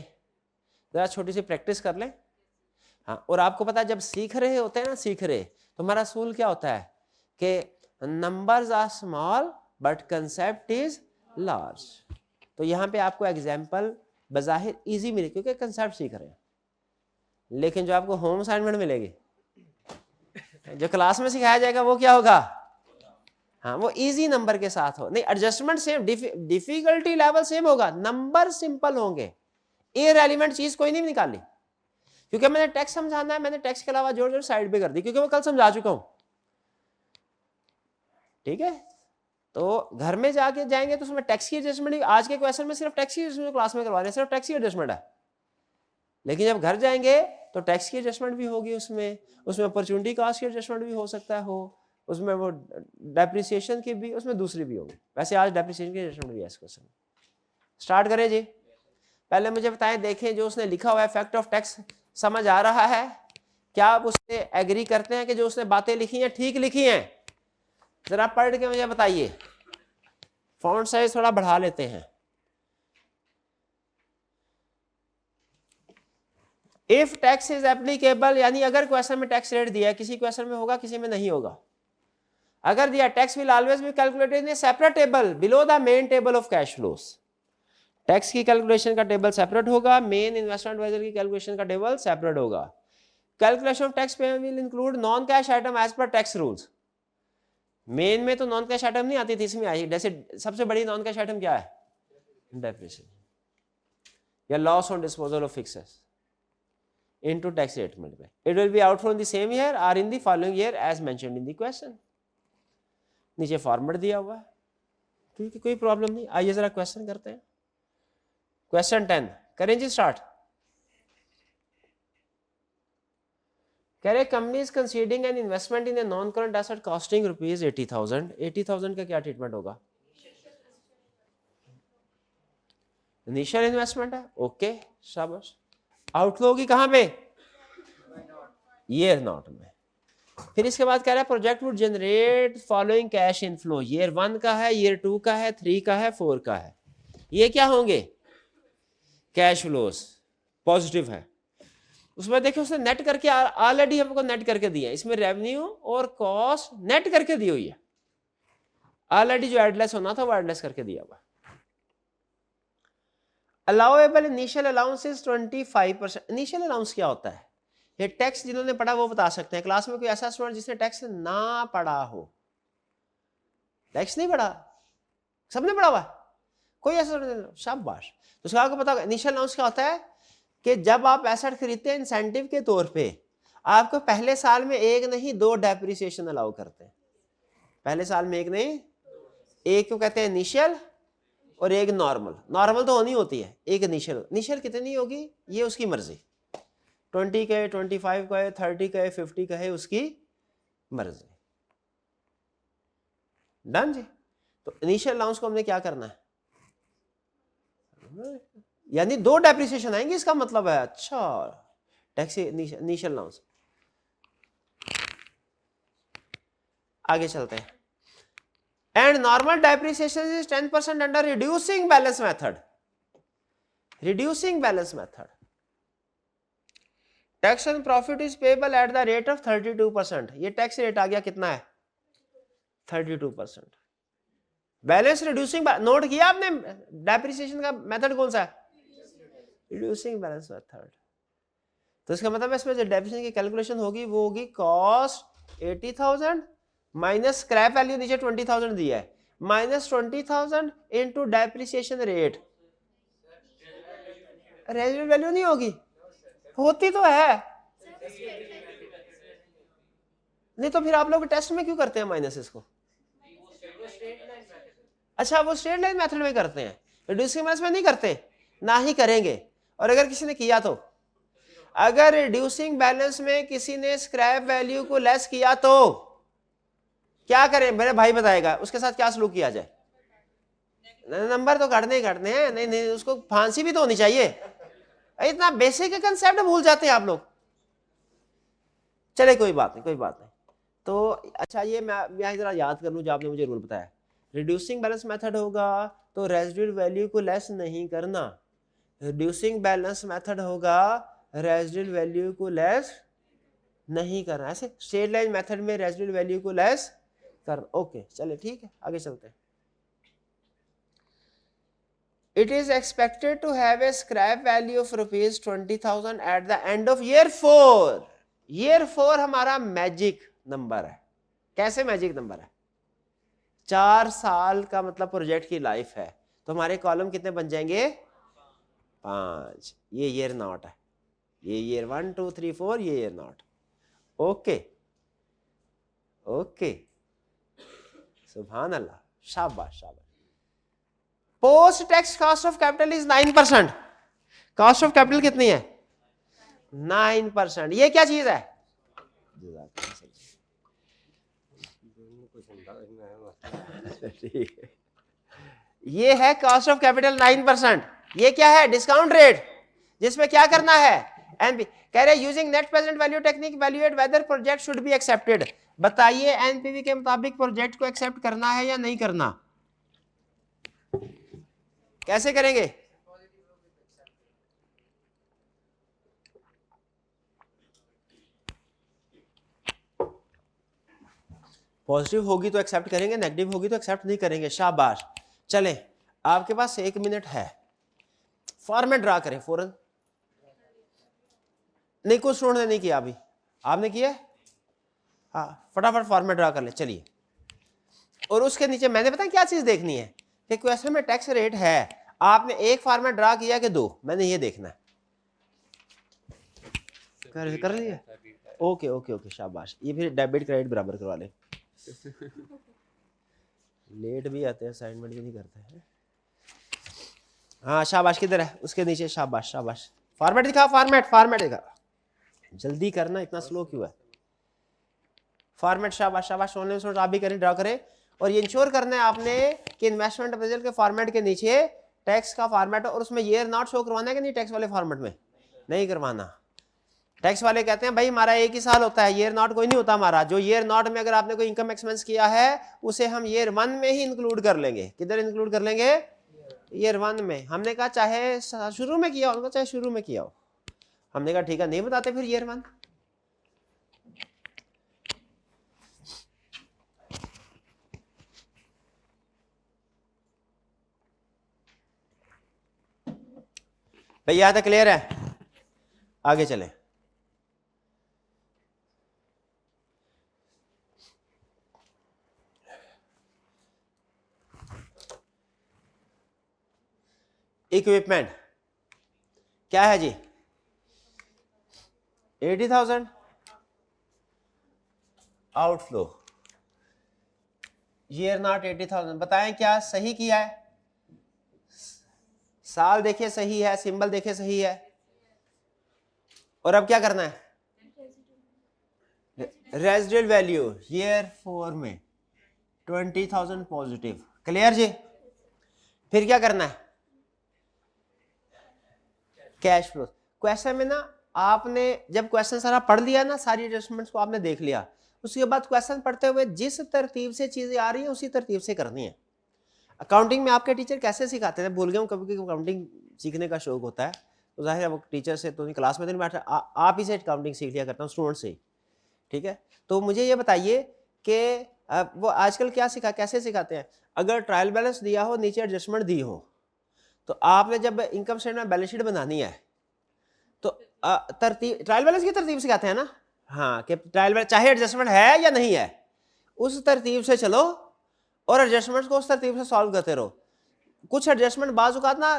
जरा छोटी सी प्रैक्टिस कर लें। हाँ, और आपको पता है जब सीख रहे होते हैं ना, सीख रहे, तो हमारा असूल क्या होता है कि numbers are small but concept is large. तो यहाँ पे आपको एग्जाम्पल बज़ाहिर इजी मिले क्योंकि कंसेप्ट सीख रहे हैं, लेकिन जो आपको होम असाइनमेंट मिलेगी, जो क्लास में सिखाया जाएगा, वो क्या होगा? हाँ, वो इजी नंबर के साथ हो। नहीं, adjustment same, difficulty level same होगा, नंबर सिंपल होंगे। इररिलेवेंट चीज कोई नहीं निकाली, क्योंकि मैंने टैक्स समझाना है, मैंने टैक्स के अलावा जोड़ साइड पे कर दी, क्योंकि वो कल समझा चुका हूं। ठीक है, तो घर में जाके जाएंगे तो उसमें टैक्स की एडजस्टमेंट, आज के क्वेश्चन में सिर्फ टैक्स की एडजस्टमेंट क्लास में करवा रहे हैं, सिर्फ टैक्स की एडजस्टमेंट है। लेकिन जब घर जाएंगे तो टैक्स की एडजस्टमेंट भी होगी, उसमें अपॉर्चुनिटी कॉस्ट की एडजस्टमेंट भी हो सकता है, उसमें वो डेप्रिसिएशन की भी, उसमें दूसरी भी होगी। वैसे आज डेप्रिसिएशन की एडजस्टमेंट भी है इस क्वेश्चन। स्टार्ट करें जी। पहले मुझे बताएं, देखें जो उसने लिखा हुआ है इफेक्ट ऑफ टैक्स समझ आ रहा है? क्या आप उससे एग्री करते हैं कि जो उसने बातें लिखी हैं ठीक लिखी हैं? जरा पढ़ के मुझे बताइए। फॉन्ट साइज थोड़ा बढ़ा लेते हैं। इफ टैक्स इज एप्लीकेबल, यानी अगर क्वेश्चन में टैक्स रेट दिया है, किसी क्वेश्चन में होगा किसी में नहीं होगा, अगर दिया tax will always be calculated in a separate table below the main table of cash flows. Tax की कैलकुलेशन का टेबल सेपरेट होगा, मेन इन्वेस्टमेंट एडवाइजर की कैलकुलेशन का टेबल सेपरेट होगा। Calculation of tax payment will include non cash item as per tax rules. Main में तो non cash item नहीं आती थी, इसमें आई। जैसे सबसे बड़ी नॉन कैश आइटम क्या है? डेप्रिसिएशन या loss on disposal of fixes into tax statement में। It will be out from the same year और in the following year as mentioned in the question. नीचे फॉर्मेट दिया हुआ है, ठीक है, कोई प्रॉब्लम नहीं। आइए जरा क्वेश्चन करते हैं। क्वेश्चन 10 करें जी स्टार्ट। कह रहे company is considering an investment in a non current asset costing rupees 80,000। 80,000 का क्या ट्रीटमेंट होगा? इनिशियल इन्वेस्टमेंट है, ओके शाबाश। आउटफ्लो होगी कहां पे? ईयर नॉट में। फिर इसके बाद कह रहा है project would generate following cash inflow. Year 1 का है, ईयर 2 का है, 3 का है, 4 का है। ये क्या होंगे? कैश फ्लोस पॉजिटिव है। उसमें देखिए उसने नेट करके ऑलरेडी हमको नेट करके दिया है। इसमें रेवेन्यू और कॉस्ट नेट करके दी हुई है। ऑलरेडी जो एडलेस होना था वो एडलेस करके दिया हुआ। Allowable initial allowance is 25%। Initial allowance क्या होता है? ये टैक्स जिन्होंने पढ़ा वो बता सकते हैं। क्लास में कोई ऐसा स्टूडेंट जिसने टैक्स ना पढ़ा हो? टैक्स नहीं पढ़ा, सबने पढ़ा हुआ? कोई ऐसा शाबाश। तो उसका आपको पता होगा इनिशियल अलाउंस क्या होता है कि जब आप एसेट खरीदते हैं इंसेंटिव के तौर पे, आपको पहले साल में एक नहीं 2 डेप्रिसिएशन अलाउ करते हैं। पहले साल में एक नहीं, एक को कहते हैं इनिशियल और एक नॉर्मल। नॉर्मल तो होनी होती है, एक इनिशियल। इनिशियल कितनी होगी ये उसकी मर्जी, 20 कहे, 25 कहे, 30 कहे, 50 कहे, उसकी मर्जी। डन जी। तो इनिशियल अलाउंस को हमने क्या करना है? यानी 2 डेप्रिसिएशन आएंगे, इसका मतलब है। अच्छा, टैक्स इनिशियल अलाउंस। आगे चलते हैं। And normal depreciation is 10% under reducing balance method. Reducing balance method. Tax on profit is payable eight the rate of 32%। ये टैक्स रेट आ गया कितना है? 32%। बैलेंस रिड्यूसिंग, नोट किया आपने डेप्रिसिएशन का मेथड कौन सा है? Reducing balance method. तो इसका मतलब इसमें जो डेप्रिसिएशन की कैलकुलेशन होगी वो होगी कॉस्ट 80,000 माइनस स्क्रैप वैल्यू नीचे 20,000 दिया है, minus 20,000 into depreciation rate. Residual value नहीं होगी? होती तो है, नहीं तो फिर आप लोग टेस्ट में क्यों करते हैं माइनस इसको? अच्छा, वो स्ट्रेट लाइन मेथड में करते हैं, रिड्यूसिंग बैलेंस में नहीं करते, ना ही करेंगे। और अगर किसी ने किया तो, अगर रिड्यूसिंग बैलेंस में किसी ने स्क्रैप वैल्यू को लेस किया तो क्या करें? मेरे भाई बताएगा उसके साथ क्या सलूक किया जाए। नंबर तो काटने ही काटने हैं, नहीं नहीं उसको फांसी भी तो होनी चाहिए। इतना बेसिक कंसेप्ट भूल जाते हैं आप लोग। चले कोई बात नहीं, कोई बात नहीं। तो अच्छा, ये मैं जरा याद कर लूं जो आपने मुझे रूल बताया। रिड्यूसिंग बैलेंस मेथड होगा तो रेजिडुअल वैल्यू को लेस नहीं करना। रिड्यूसिंग बैलेंस मेथड होगा रेजिडुअल वैल्यू को लेस नहीं करना। ऐसे स्ट्रेट लाइन मेथड में रेजिडुअल वैल्यू को लेस करना। ओके चले ठीक है, आगे चलते हैं। It is expected to have a scrap value of rupees 20,000 at the end of year 4. Year 4 हमारा मैजिक नंबर है। कैसे मैजिक नंबर है? 4 साल का मतलब प्रोजेक्ट की लाइफ है, तो हमारे कॉलम कितने बन जाएंगे? 5। ये ईयर नॉट है, ये ईयर 1 2 3 4, ये ईयर नॉट। ओके ओके, सुभान अल्लाह, शाबाश शाबाश। Post tax cost of capital is 9%। Cost of capital कितनी है? 9%। ये क्या चीज है? ये है कॉस्ट ऑफ कैपिटल 9%। ये क्या है? डिस्काउंट रेट, जिसमें क्या करना है? एनपी कह रहे using net present value technique valuate whether project should be accepted. बताइए एनपीवी के मुताबिक प्रोजेक्ट को एक्सेप्ट करना है या नहीं करना? कैसे करेंगे? पॉजिटिव होगी तो एक्सेप्ट करेंगे, नेगेटिव होगी तो एक्सेप्ट नहीं करेंगे। शाबाश। चलें, आपके पास 1 मिनट है, फॉर्मेट ड्रा करें फौरन। नहीं, कुछ स्टूडेंट ने नहीं किया अभी, आपने किया? हाँ, फटाफट फॉर्मेट ड्रा कर ले। चलिए, और उसके नीचे मैंने पता क्या चीज देखनी है कि क्वेश्चन में टैक्स रेट है, आपने एक फॉर्मेट ड्रा किया कि 2, मैंने ये देखना है। कर लिया? ओके ओके ओके, शाबाश। ये फिर डेबिट क्रेडिट बराबर करवा ले। लेट भी आते हैं, असाइनमेंट भी नहीं करते हैं। हाँ शाबाश, किधर है उसके नीचे? शाबाश शाबाश, फॉर्मेट दिखा, फॉर्मेट दिखा। जल्दी करना, इतना स्लो क्यों है? फॉर्मेट, शाबाश शाबाश। ऑनलाइन सोच आप भी करें, ड्रा करें। और ये इंश्योर करना है आपने कि इन्वेस्टमेंट अप्रेजल के फॉर्मेट के नीचे टैक्स का फॉर्मेट और उसमें ईयर नॉट शो करवाना है कि नहीं? टैक्स वाले फॉर्मेट में नहीं करवाना। टैक्स वाले कहते हैं भाई हमारा एक ही साल होता है, ईयर नॉट कोई नहीं होता हमारा। जो ईयर नॉट में अगर आपने कोई इनकम एक्सपेंस किया है उसे हम ईयर 1 में ही इंक्लूड कर लेंगे। किधर इंक्लूड कर लेंगे? ईयर 1 में। हमने कहा चाहे शुरू में किया हो, चाहे शुरू में किया हो। हमने कहा ठीक है, नहीं बताते फिर ईयर 1। भाई यहां तक क्लियर है? आगे चले। इक्विपमेंट क्या है जी? 80,000 आउटफ्लो, ईयर नॉट 80,000। बताएं क्या सही किया है? साल देखे सही है, सिंबल देखे सही है। और अब क्या करना है? रेजिडुअल वैल्यू ईयर 4 में 20,000 पॉजिटिव। क्लियर जी? फिर क्या करना है? Cash flow. क्वेश्चन में ना आपने जब क्वेश्चन सारा पढ़ लिया ना, सारी एडजस्टमेंट्स को आपने देख लिया, उसके बाद क्वेश्चन पढ़ते हुए जिस तरतीब से चीजें आ रही है उसी तरतीब से करनी है। अकाउंटिंग में आपके टीचर कैसे सिखाते थे? भूल गया हूँ, कभी कभी अकाउंटिंग सीखने का शौक होता है तो जाहिर है वो टीचर से तो क्लास में तो नहीं बैठा, आप ही से अकाउंटिंग सीख लिया करता हूँ, स्टूडेंट से। ठीक है, तो मुझे ये बताइए कि वो आजकल क्या कैसे सिखाते हैं? अगर ट्रायल बैलेंस दिया हो, नीचे एडजस्टमेंट दी हो, तो आपने जब इनकम स्टेटमेंट बैलेंस शीट बनानी है तो तरतीब, ट्रायल बैलेंस की तरतीब सिखाते हैं ना। हाँ, कि ट्रायल बैलेंस चाहे एडजस्टमेंट है या नहीं है, उस तरतीब से चलो और एडजस्टमेंट को उस तरतीब से सॉल्व करते रहो। कुछ एडजस्टमेंट बाज़ औक़ात ना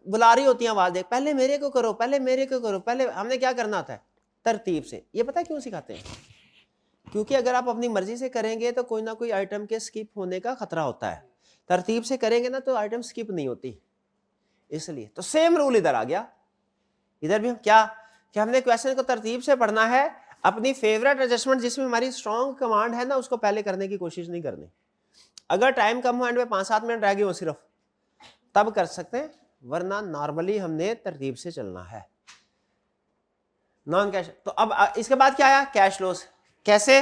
बुला रही होती हैं आवाज़, देख पहले मेरे को करो, पहले मेरे को करो, पहले हमने क्या करना होता है? तरतीब से। ये पता है क्यों सिखाते हैं? क्योंकि अगर आप अपनी मर्जी से करेंगे तो कोई ना कोई आइटम के स्किप होने का खतरा होता है। तरतीब से करेंगे ना तो आइटम स्किप नहीं होती, इसलिए। तो सेम रूल इधर आ गया। इधर भी हम क्या कि हमने क्वेश्चन को तरतीब से पढ़ना है। अपनी फेवरेट एडजस्टमेंट जिसमें हमारी स्ट्रॉन्ग कमांड है ना, उसको पहले करने की कोशिश नहीं करनी। अगर टाइम कम हो, एंड में 5-7 मिनट रह गए हो सिर्फ, तब कर सकते हैं, वरना नॉर्मली हमने तरतीब से चलना है। Non cash. तो अब इसके बाद क्या आया? Cash flows. कैसे?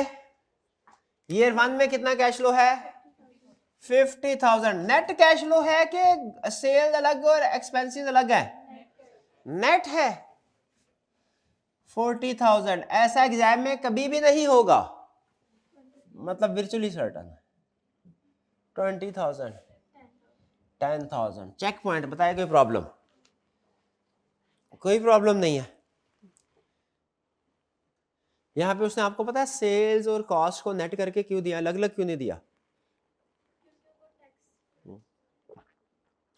ईयर 1 में कितना कैश फ्लो है? 50,000। नेट कैश फ्लो है कि सेल अलग और एक्सपेंसेस अलग है? नेट है 40,000। ऐसा एग्जाम में कभी भी नहीं होगा, मतलब वर्चुअली सर्टन। 20,000, 10,000 check point. बताइए कोई प्रॉब्लम? कोई प्रॉब्लम नहीं है। यहां पे उसने आपको पता है सेल्स और कॉस्ट को नेट करके क्यों दिया, अलग अलग क्यों नहीं दिया?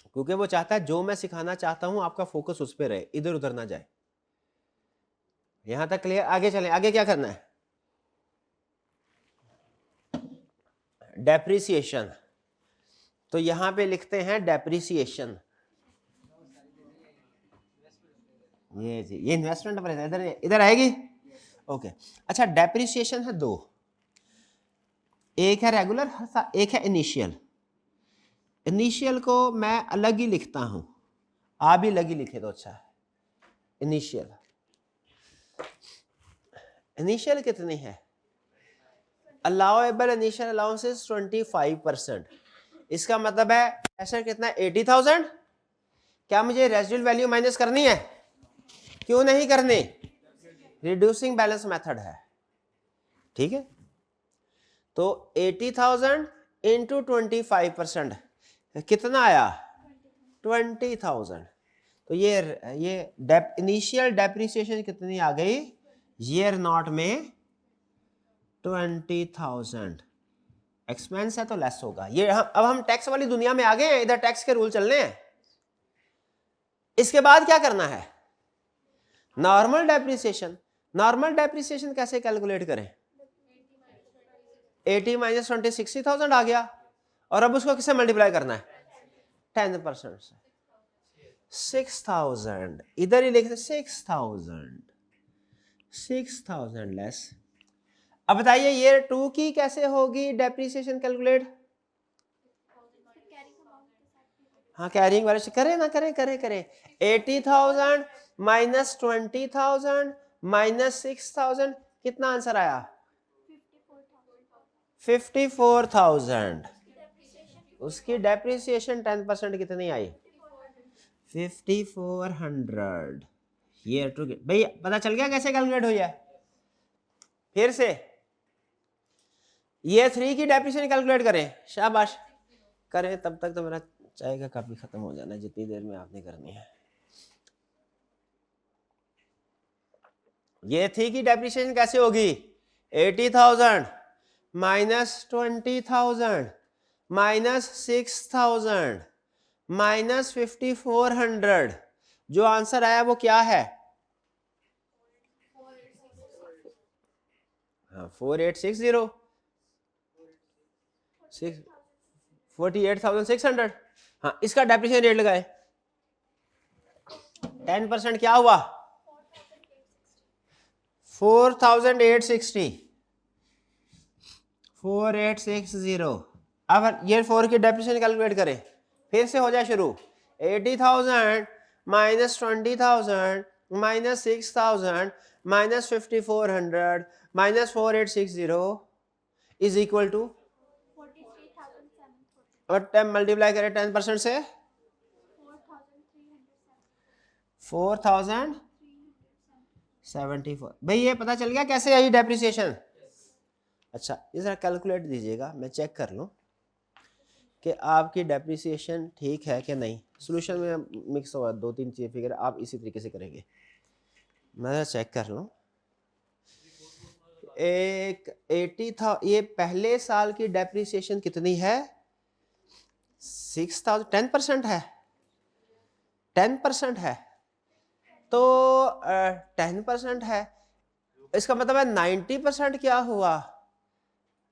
क्योंकि वो चाहता है जो मैं सिखाना चाहता हूं आपका फोकस उस पर रहे, इधर उधर ना जाए। यहां तक क्लियर? आगे चलें। आगे क्या करना है? डेप्रिसिएशन। तो यहां पे लिखते हैं डेप्रिसिएशन। ये जी, ये इन्वेस्टमेंट पर इधर इधर आएगी। ओके, अच्छा। डेप्रिसिएशन है 2, एक है रेगुलर, एक है इनिशियल। इनिशियल को मैं अलग ही लिखता हूं, आप भी अलग ही लिखे तो अच्छा है। इनिशियल, इनिशियल कितनी है? Allowable initial allowances 25%। इसका मतलब है ऐसा कितना? 80,000। क्या मुझे रेजिडुअल वैल्यू माइनस करनी है? क्यों नहीं करनी? रिड्यूसिंग बैलेंस मेथड है, ठीक है। तो 80,000 इंटू 25% कितना आया 20,000। तो ये इनिशियल डेप्रिसिएशन कितनी आ गई ईयर नॉट में 20,000। एक्सपेंस है तो लेस होगा। ये अब हम टैक्स वाली दुनिया में आ गए हैं, इधर टैक्स के रूल चलने हैं। इसके बाद क्या करना है नॉर्मल डेप्रिसिएशन। नॉर्मल डेप्रिसिएशन कैसे कैलकुलेट करें 80 माइनस 20 60,000 आ गया और अब उसको किससे मल्टीप्लाई करना है 10% से 6,000 इधर ही लिखते 6,000 लेस। अब बताइए ये 2 की कैसे होगी डेप्रिसिएशन कैलकुलेट। हाँ कैरिंग वाले से करें ना करें 80,000 माइनस 20,000 माइनस 6,000 कितना आंसर आया 54,000। उसकी डेप्रिसिएशन 10% कितनी आई 5400। ये टू भाई पता चल गया कैसे कैलकुलेट हुई है। फिर से ये 3 की डेप्रिसिएशन कैलकुलेट करें शाबाश करें। तब तक तो मेरा चाय का कप भी खत्म हो जाना जितनी देर में आपने करनी है। ये 3 की डेप्रिसिएशन कैसे होगी 80,000 माइनस 20,000 माइनस 6,000 माइनस 5400। जो आंसर आया वो क्या है 4860 48,600। हाँ इसका डेप्रिसिएशन रेट लगाए 10% क्या हुआ 4,860 4860। अब ये 4 की डेप्रिसिएशन कैलकुलेट करें फिर से हो जाए शुरू 80,000 minus 20,000 minus 6,000 minus 5400 minus 4860 is equal to और 10 मल्टीप्लाई करें 10% से 4,074। भाई ये पता चल गया कैसे आई डेप्रिसिएशन। अच्छा इधर कैलकुलेट दीजिएगा मैं चेक कर लूं कि आपकी डेप्रिसिएशन ठीक है कि नहीं। सॉल्यूशन में मिक्स हुआ 2-3 चीज़ फिगर आप इसी तरीके से करेंगे। मैं चेक कर लूं एक 80 था ये पहले साल की डेप्रिसिएशन कितनी है 6,000 10% है 10% है तो 10% है इसका मतलब है 90% क्या हुआ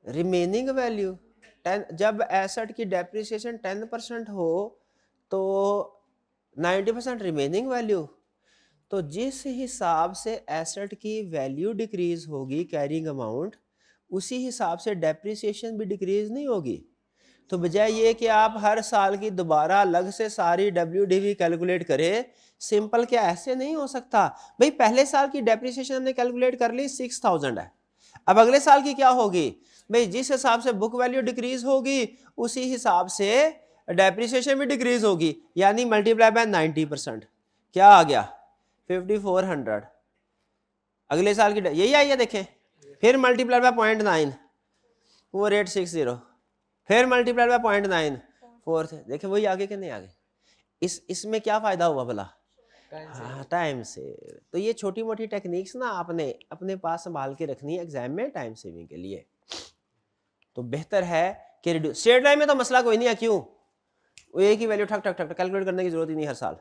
रिमेनिंग वैल्यू 10। जब एसेट की डेप्रिसिएशन 10% हो तो 90% रिमेनिंग वैल्यू। तो जिस हिसाब से एसेट की वैल्यू डिक्रीज होगी कैरिंग अमाउंट उसी हिसाब से डेप्रिसिएशन भी डिक्रीज नहीं होगी। तो बजाय ये कि आप हर साल की दोबारा अलग से सारी WDV कैलकुलेट करें सिंपल क्या ऐसे नहीं हो सकता। भाई पहले साल की डेप्रिसिएशन हमने कैलकुलेट कर ली 6,000 है। अब अगले साल की क्या होगी भाई जिस हिसाब से बुक वैल्यू डिक्रीज होगी उसी हिसाब से डेप्रिसिएशन भी डिक्रीज होगी यानी मल्टीप्लाई बाय 90%। क्या आ गया 5400। अगले साल की यही आई है देखें फिर मल्टीप्लाई बाय 0.9 4860 फिर मल्टीप्लाई बाय 0.9 4 देखें वही आगे कि नहीं आगे। इसमें क्या फायदा हुआ भला हाँ टाइम से। तो ये छोटी मोटी टेक्निक्स ना आपने अपने पास संभाल के रखनी है एग्जाम में टाइम सेविंग के लिए। तो बेहतर है कि स्ट्रेट लाइन में तो मसला कोई नहीं है क्यों वो एक ही वैल्यू ठक ठक ठक कैलकुलेट करने की जरूरत ही नहीं हर साल।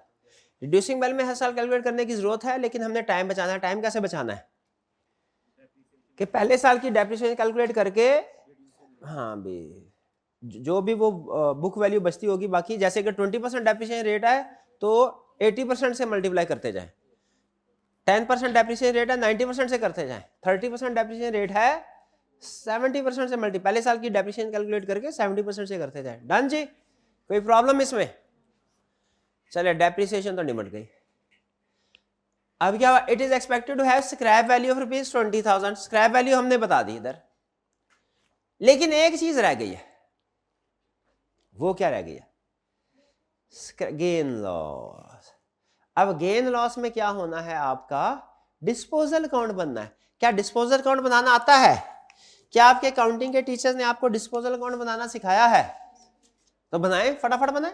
रिड्यूसिंग वैल्यू में हर साल कैलकुलेट करने की जरूरत है लेकिन हमने टाइम बचाना है। टाइम कैसे बचाना है कि पहले साल की डेप्रिसिएशन कैलकुलेट करके हाँ भी जो भी वो बुक वैल्यू बचती होगी बाकी जैसे कि 20% डेप्रिसिएशन रेट है तो 80% से मल्टीप्लाई करते जाएं। 10% डेप्रिसिएशन रेट है 90% से करते जाएं। 30% डेप्रिसिएशन रेट है 70% से मल्टी पहले साल की डेप्रिसिएशन कैलकुलेट करके 70% से करते जाएं। डन जी कोई प्रॉब्लम इसमें। चलिए डेप्रिसिएशन तो निमट गई। अब क्या हुआ it is expected to have scrap value of ₹20,000। Scrap value हमने बता दी इधर लेकिन एक चीज रह गई है। वो क्या रह गई है गेन लॉस। अब गेन लॉस में क्या होना है आपका डिस्पोजल अकाउंट बनना है। क्या डिस्पोजल अकाउंट बनाना आता है क्या आपके अकाउंटिंग के टीचर्स ने आपको डिस्पोजल अकाउंट बनाना सिखाया है? तो बनाएं, फटाफट बनाएं।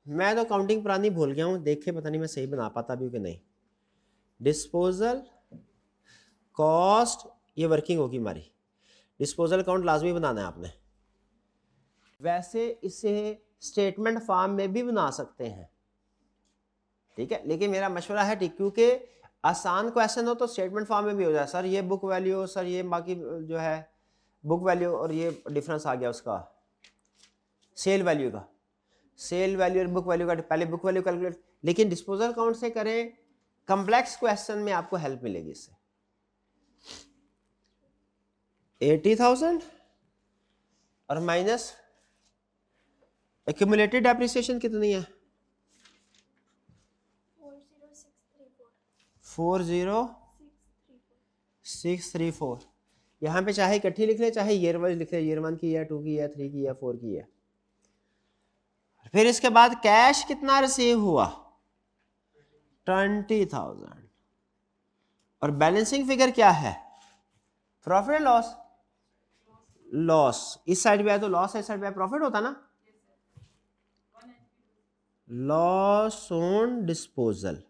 मैं तो अकाउंटिंग पुरानी भूल गया हूं, देखे पता नहीं मैं सही बना पाता भी कि नहीं। डिस्पोजल कॉस्ट ये वर्किंग होगी हमारी। डिस्पोजल अकाउंट लाजमी बनाना है आपने। वैसे इसे स्टेटमेंट फॉर्म में भी बना सकते हैं, ठीक है, लेकिन मेरा मशवरा है ठीक, क्योंकि आसान क्वेश्चन हो तो स्टेटमेंट फॉर्म में भी हो जाए। सर ये बुक वैल्यू, सर ये बाकी जो है बुक वैल्यू और ये डिफरेंस आ गया उसका सेल वैल्यू का, सेल वैल्यू और बुक वैल्यू का, पहले बुक वैल्यू कैलकुलेट। लेकिन डिस्पोजल अकाउंट से करें, कॉम्प्लेक्स क्वेश्चन में आपको हेल्प मिलेगी इससे। 80,000 और माइनस एक्यूमुलेटेड डेप्रिसिएशन कितनी है? 40634। यहाँ पे चाहे इकट्ठी लिख ले, चाहे ईयर वाइज लिख ले, ईयर 1 की है, 2 की है, 3 की है, 4 की है। फिर इसके बाद कैश कितना रिसीव हुआ? 20,000। और बैलेंसिंग फिगर क्या है? Profit and loss. लॉस इस साइड पे है तो लॉस है, इस साइड पे प्रॉफिट होता ना। लॉस ऑन डिस्पोजल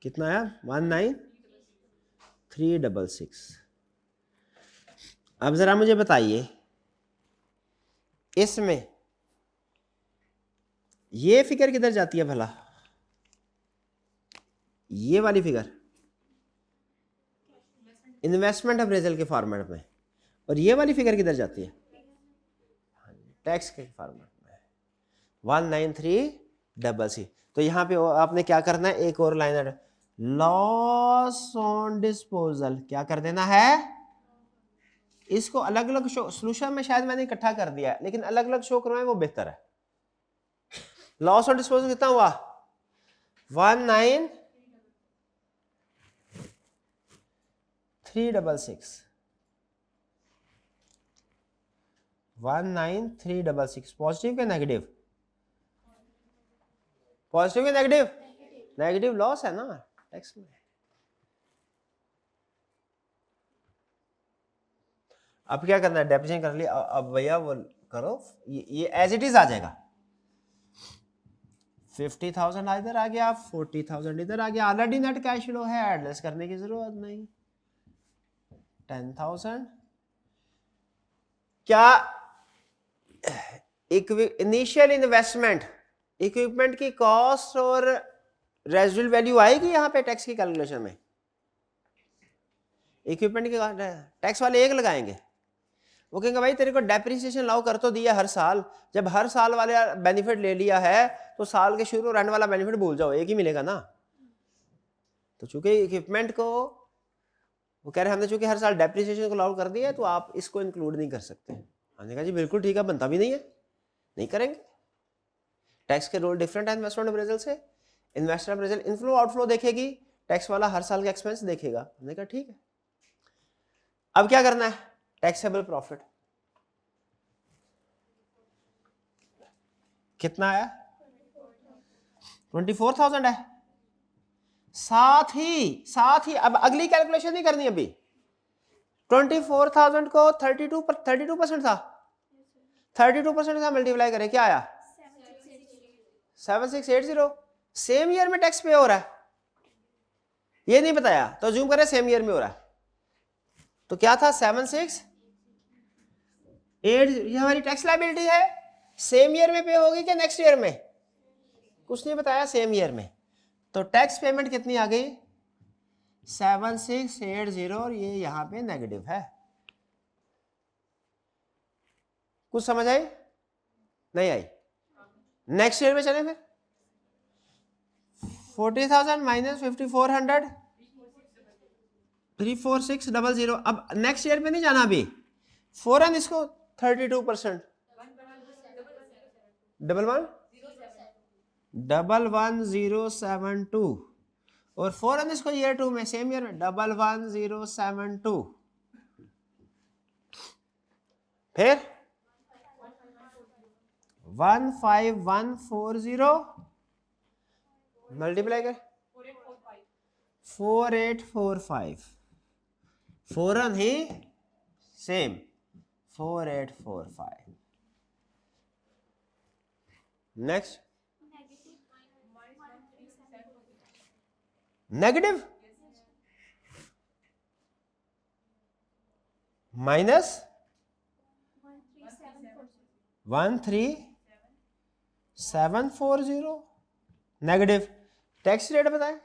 कितना है? 19,366। अब जरा मुझे बताइए, इसमें ये फिगर किधर जाती है भला? ये वाली फिगर इन्वेस्टमेंट अप्रेजल के फॉर्मेट में, और ये वाली फिगर किधर जाती है? टैक्स के फॉर्मेट में 19,366। तो यहाँ पे आपने क्या करना है, एक और लाइन है, लॉस ऑन डिस्पोजल क्या कर देना है? इसको अलग अलग शो, सोल्यूशन में शायद मैंने इकट्ठा कर दिया है, लेकिन अलग अलग शो करवाएं वो बेहतर है। लॉस ऑन डिस्पोजल कितना हुआ? 19,366। 19,366 पॉजिटिव क्या नेगेटिव? पॉजिटिव क्या नेगेटिव? नेगेटिव लॉस है ना टैक्स में। अब क्या करना है? डेप्रिसिएशन कर लिया, अब भैया वो करो, ये एज इट इज आ जाएगा। 50,000 इधर आ गया, 40,000 इधर आ गया, ऑलरेडी नेट कैश फ्लो है, एडजस्ट करने की जरूरत नहीं। 10,000 क्या इनिशियल इन्वेस्टमेंट, इक्विपमेंट की कॉस्ट और रेजिडुअल वैल्यू आएगी यहाँ पे टैक्स की कैलकुलेशन में? इक्विपमेंट की टैक्स वाले एक लगाएंगे, वो कहेंगे भाई तेरे को डेप्रिसिएशन लाओ कर तो दिया हर साल, जब हर साल वाले बेनिफिट ले लिया है तो साल के शुरू और एंड वाला बेनिफिट भूल जाओ, एक ही मिलेगा ना। तो चूंकि इक्विपमेंट को वो कह रहे हैं हमने चूंकि हर साल डेप्रिसिएशन को लाओ कर दिया है तो आप इसको इंक्लूड नहीं कर सकते। हमने कहा जी बिल्कुल ठीक है, बनता भी नहीं है, नहीं करेंगे। टैक्स के रोल डिफरेंट है इन्वेस्टमेंट अप्रेजल से। इन्वेस्टर अप्रेजल इनफ्लो आउटफ्लो देखेगी, टैक्स वाला हर साल का एक्सपेंस देखेगा। हमने कहा ठीक है। अब क्या करना है? टैक्सेबल प्रॉफिट कितना है? 24,000 है। साथ ही अब अगली कैलकुलेशन नहीं करनी अभी। 24,000 को 32% था, 32% का मल्टीप्लाई करें क्या आया? 7680। सेम ईयर में टैक्स पे हो रहा है, ये नहीं बताया तो जूम करें सेम ईयर में हो रहा है। तो क्या था? 7680। ये हमारी टैक्स लायबिलिटी है, सेम ईयर में पे होगी क्या नेक्स्ट ईयर में? कुछ नहीं बताया, सेम ईयर में। तो टैक्स पेमेंट कितनी आ गई? 7680, और ये यहां पे नेगेटिव है। कुछ समझ आई? नहीं आई? नेक्स्ट ईयर में चले फिर। 40,000 माइनस 5,400, 34600। अब नेक्स्ट ईयर में नहीं जाना अभी, फौरन इसको 32%, 11072, और फौरन इसको ईयर 2 में, सेम ईयर में 11072, फिर 15140 मल्टीप्लाई कर 4845, फौरन ही same 4845। Next negative minus 13740 negative. Tax rate बताएं।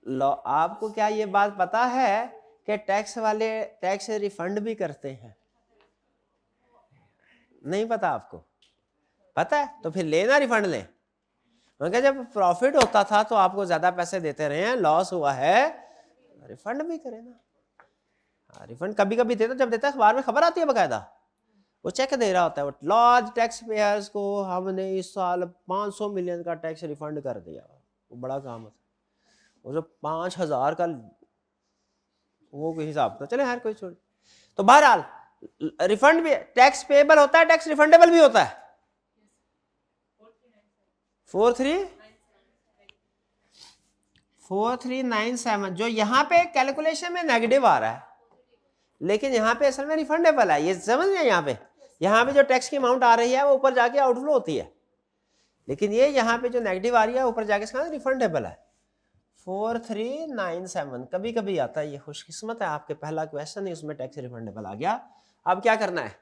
लो, आपको क्या ये बात पता है कि टैक्स वाले टैक्स रिफंड भी करते हैं? नहीं पता आपको? पता है तो फिर लेना, रिफंड लें। क्योंकि जब प्रॉफिट होता था तो आपको ज्यादा पैसे देते रहे हैं, लॉस हुआ है रिफंड भी करें ना। रिफंड कभी कभी देता, जब देता है अखबार में खबर आती है बकायदा, वो चेक दे रहा होता है, वो लार्ज टैक्स पेयर्स को हमने इस साल 500 मिलियन का टैक्स रिफंड कर दिया। वो बड़ा काम होता है। वो जो 5000 का वो कोई हिसाब तो चले, हर कोई छोड़। तो बहरहाल रिफंड भी टैक्स पेएबल होता है, टैक्स रिफंडेबल भी होता है। 4397 जो यहाँ पे कैलकुलेशन में नेगेटिव आ रहा है, लेकिन यहाँ पे असल में रिफंडेबल है। ये समझ रहे हैं? यहाँ पे जो टैक्स की अमाउंट आ रही है वो ऊपर जाके आउटफ्लो होती है, लेकिन ये यहाँ पे जो नेगेटिव आ रही है ऊपर जाके इसका रिफंडेबल है। 4397 कभी कभी आता है, ये खुशकिस्मत है आपके पहला क्वेश्चन है उसमें टैक्स रिफंडेबल आ गया। अब क्या करना है?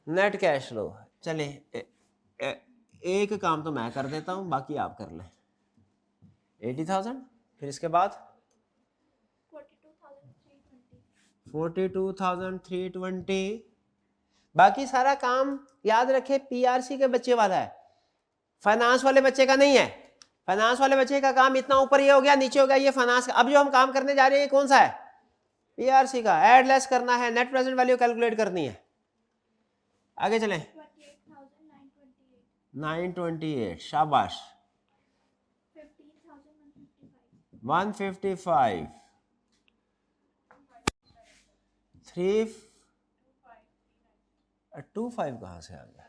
Net cash flow. चले एक काम तो मैं कर देता हूं, बाकी आप कर लें। 80,000, फिर इसके बाद 42,320। बाकी सारा काम याद रखे पीआरसी के बच्चे वाला है, फाइनेंस वाले बच्चे का नहीं है। फाइनेंस वाले बच्चे का काम इतना ऊपर ये हो गया, नीचे हो गया, ये फाइनेंस का। अब जो हम काम करने जा रहे हैं ये कौन सा है? पीआरसी का। ऐड लेस करना है, नेट प्रेजेंट वैल्यू कैलकुलेट करनी है। आगे चलें। 928, शाबाश। 155, 325 कहाँ से आ गया?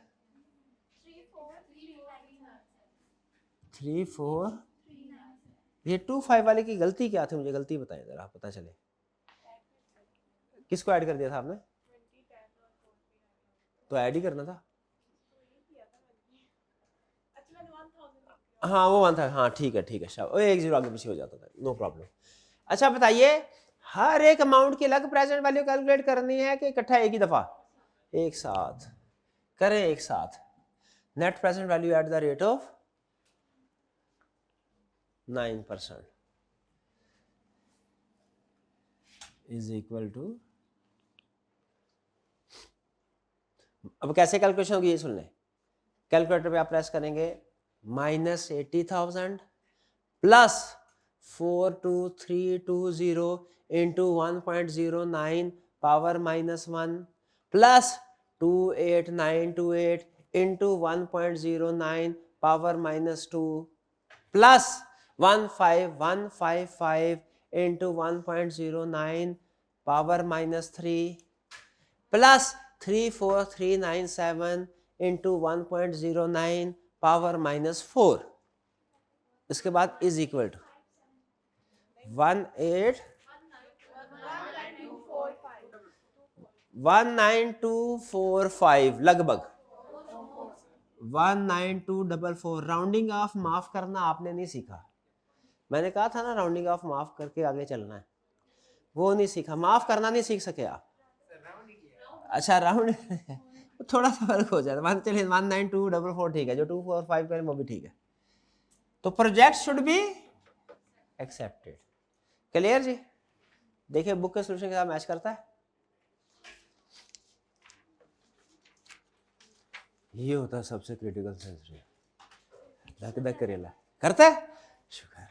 34, ये 25 वाले की गलती क्या थी? मुझे गलती बताएं जरा, पता चले। किसको ऐड कर दिया था आपने? तो ऐड ही करना था। हाँ वो 1 था, हाँ ठीक है ठीक है, शाबाश। 1 0 आगे पीछे हो जाता था, नो प्रॉब्लम। अच्छा बताइए, हर एक अमाउंट की अलग प्रेजेंट वैल्यू कैलकुलेट करनी है कि इकट्ठा एक ही दफा? एक साथ करें, एक साथ। Net present value at the rate of 9% is equal to. अब कैसे कैलकुलेशन होगी ये सुन लें। कैलकुलेटर पे आप प्रेस करेंगे -80,000 plus 42320 into 1.09 power -1 plus 28928 into 1.09 power -2 plus 15155 into 1.09 power -3 plus 34397 into 1.09 power -4। इसके बाद इज इक्वल टू 19245 लगभग 19244। राउंडिंग ऑफ माफ करना आपने नहीं सीखा। मैंने कहा था ना राउंडिंग ऑफ माफ करके आगे चलना है, वो नहीं सीखा। माफ करना नहीं सीख सके आप। अच्छा राउंड थोड़ा सा फर्क हो जाता है। चलिए 19244 ठीक है, जो 245 करें वो भी ठीक है। तो project should be accepted. Clear जी? देखिए बुक के सोल्यूशन के साथ मैच करता है। ये होता है सबसे क्रिटिकल सेंस। धक धक करेला करता है। शुक्र।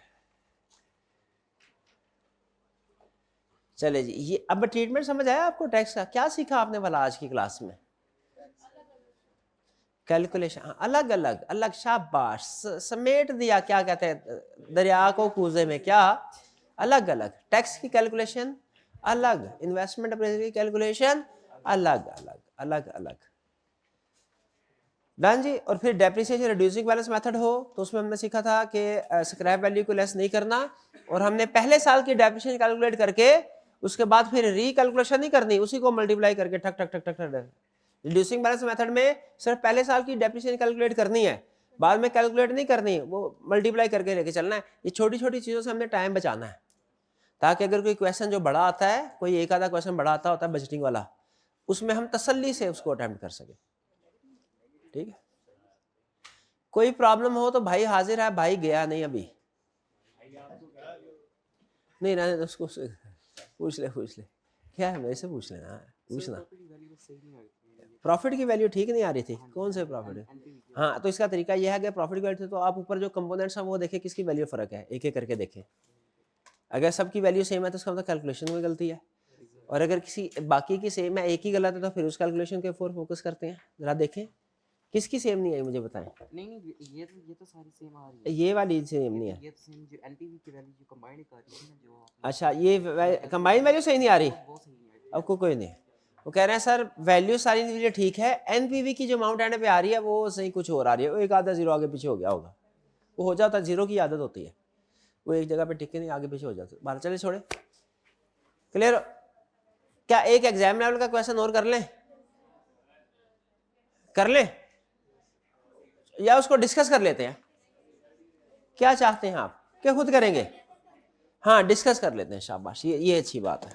चले जी, ये अब ट्रीटमेंट समझ आया आपको टैक्स का? क्या सीखा आपने भला आज की क्लास में? कैलकुलेशन अलग अलग अलग, शाबाश, समेट दिया। क्या कहते हैं दरिया को कूजे में, क्या अलग अलग। टैक्स की कैलकुलेशन अलग, इन्वेस्टमेंट अप्रेजल की कैलकुलेशन अलग अलग अलग अलग। डन जी। और फिर डेप्रिसिएशन रिड्यूसिंग बैलेंस मेथड हो तो उसमें हमने सीखा था कि स्क्रैप वैल्यू को लेस नहीं करना और हमने पहले साल की डेप्रिसिएशन कैलकुलेट करके उसके बाद फिर रिकैलकुलेशन नहीं करनी, उसी को मल्टीप्लाई करके ठक ठक ठक ठक ठक। रिड्यूसिंग बैलेंस मेथड में सिर्फ पहले साल की डेप्रिसिएशन कैलकुलेट करनी है, बाद में कैलकुलेट नहीं करनी, वो मल्टीप्लाई करके लेके चलना है। ये छोटी छोटी चीज़ों से हमने टाइम बचाना है, ताकि अगर कोई क्वेश्चन जो बड़ा आता है, कोई एक आधा क्वेश्चन बड़ा आता होता है बजटिंग वाला, उसमें हम तसल्ली से उसको अटेम्प्ट कर सके। ठीक है, कोई प्रॉब्लम हो तो भाई हाजिर है, भाई गया नहीं अभी, नहीं रहने दो उसको, पूछ ले क्या है, मेरे से पूछ लेना, पूछना। प्रॉफिट की वैल्यू ठीक नहीं आ रही थी, कौन से प्रॉफिट है? हाँ, तो इसका तरीका यह है कि प्रॉफिट की वैल्यू, तो आप ऊपर जो कंपोनेंट्स हैं वो देखें किसकी वैल्यू फर्क है, एक एक करके देखें। अगर सबकी वैल्यू सेम है तो उसका मतलब कैलकुलेशन में गलती है, और अगर किसी बाकी की सेम है, एक ही गलत है, तो फिर उस कैलकुलेशन के ऊपर फोकस करते हैं। जरा देखें किसकी सेम नहीं आई, मुझे बताएं। नहीं ये तो सारी सेम आ रही है। ये वाली सेम नहीं है, ये तो सेम जो एनपीवी की वैल्यू जो कंबाइंड कर रही है ना, जो अच्छा ये कंबाइन वैल्यू सही नहीं आ रही, वो सही नहीं आ रही। अब कोई नहीं, वो कह रहे हैं सर वैल्यू सारी वैल्यू ठीक है, एनपीवी की जो अमाउंट एंड पे आ रही है वो सही कुछ और आ रही है, वो एक आधा जीरो आगे पीछे हो गया होगा, वो हो जाता है, जीरो की आदत होती है, वो एक जगह पे टिके नहीं, आगे पीछे हो जाता है। बाहर चले छोड़े, क्लियर? क्या एक एग्जाम लेवल का क्वेश्चन और कर लें या उसको डिस्कस कर लेते हैं? क्या चाहते हैं आप, क्या खुद करेंगे? हाँ, डिस्कस कर लेते हैं, शाबाश, ये अच्छी बात है,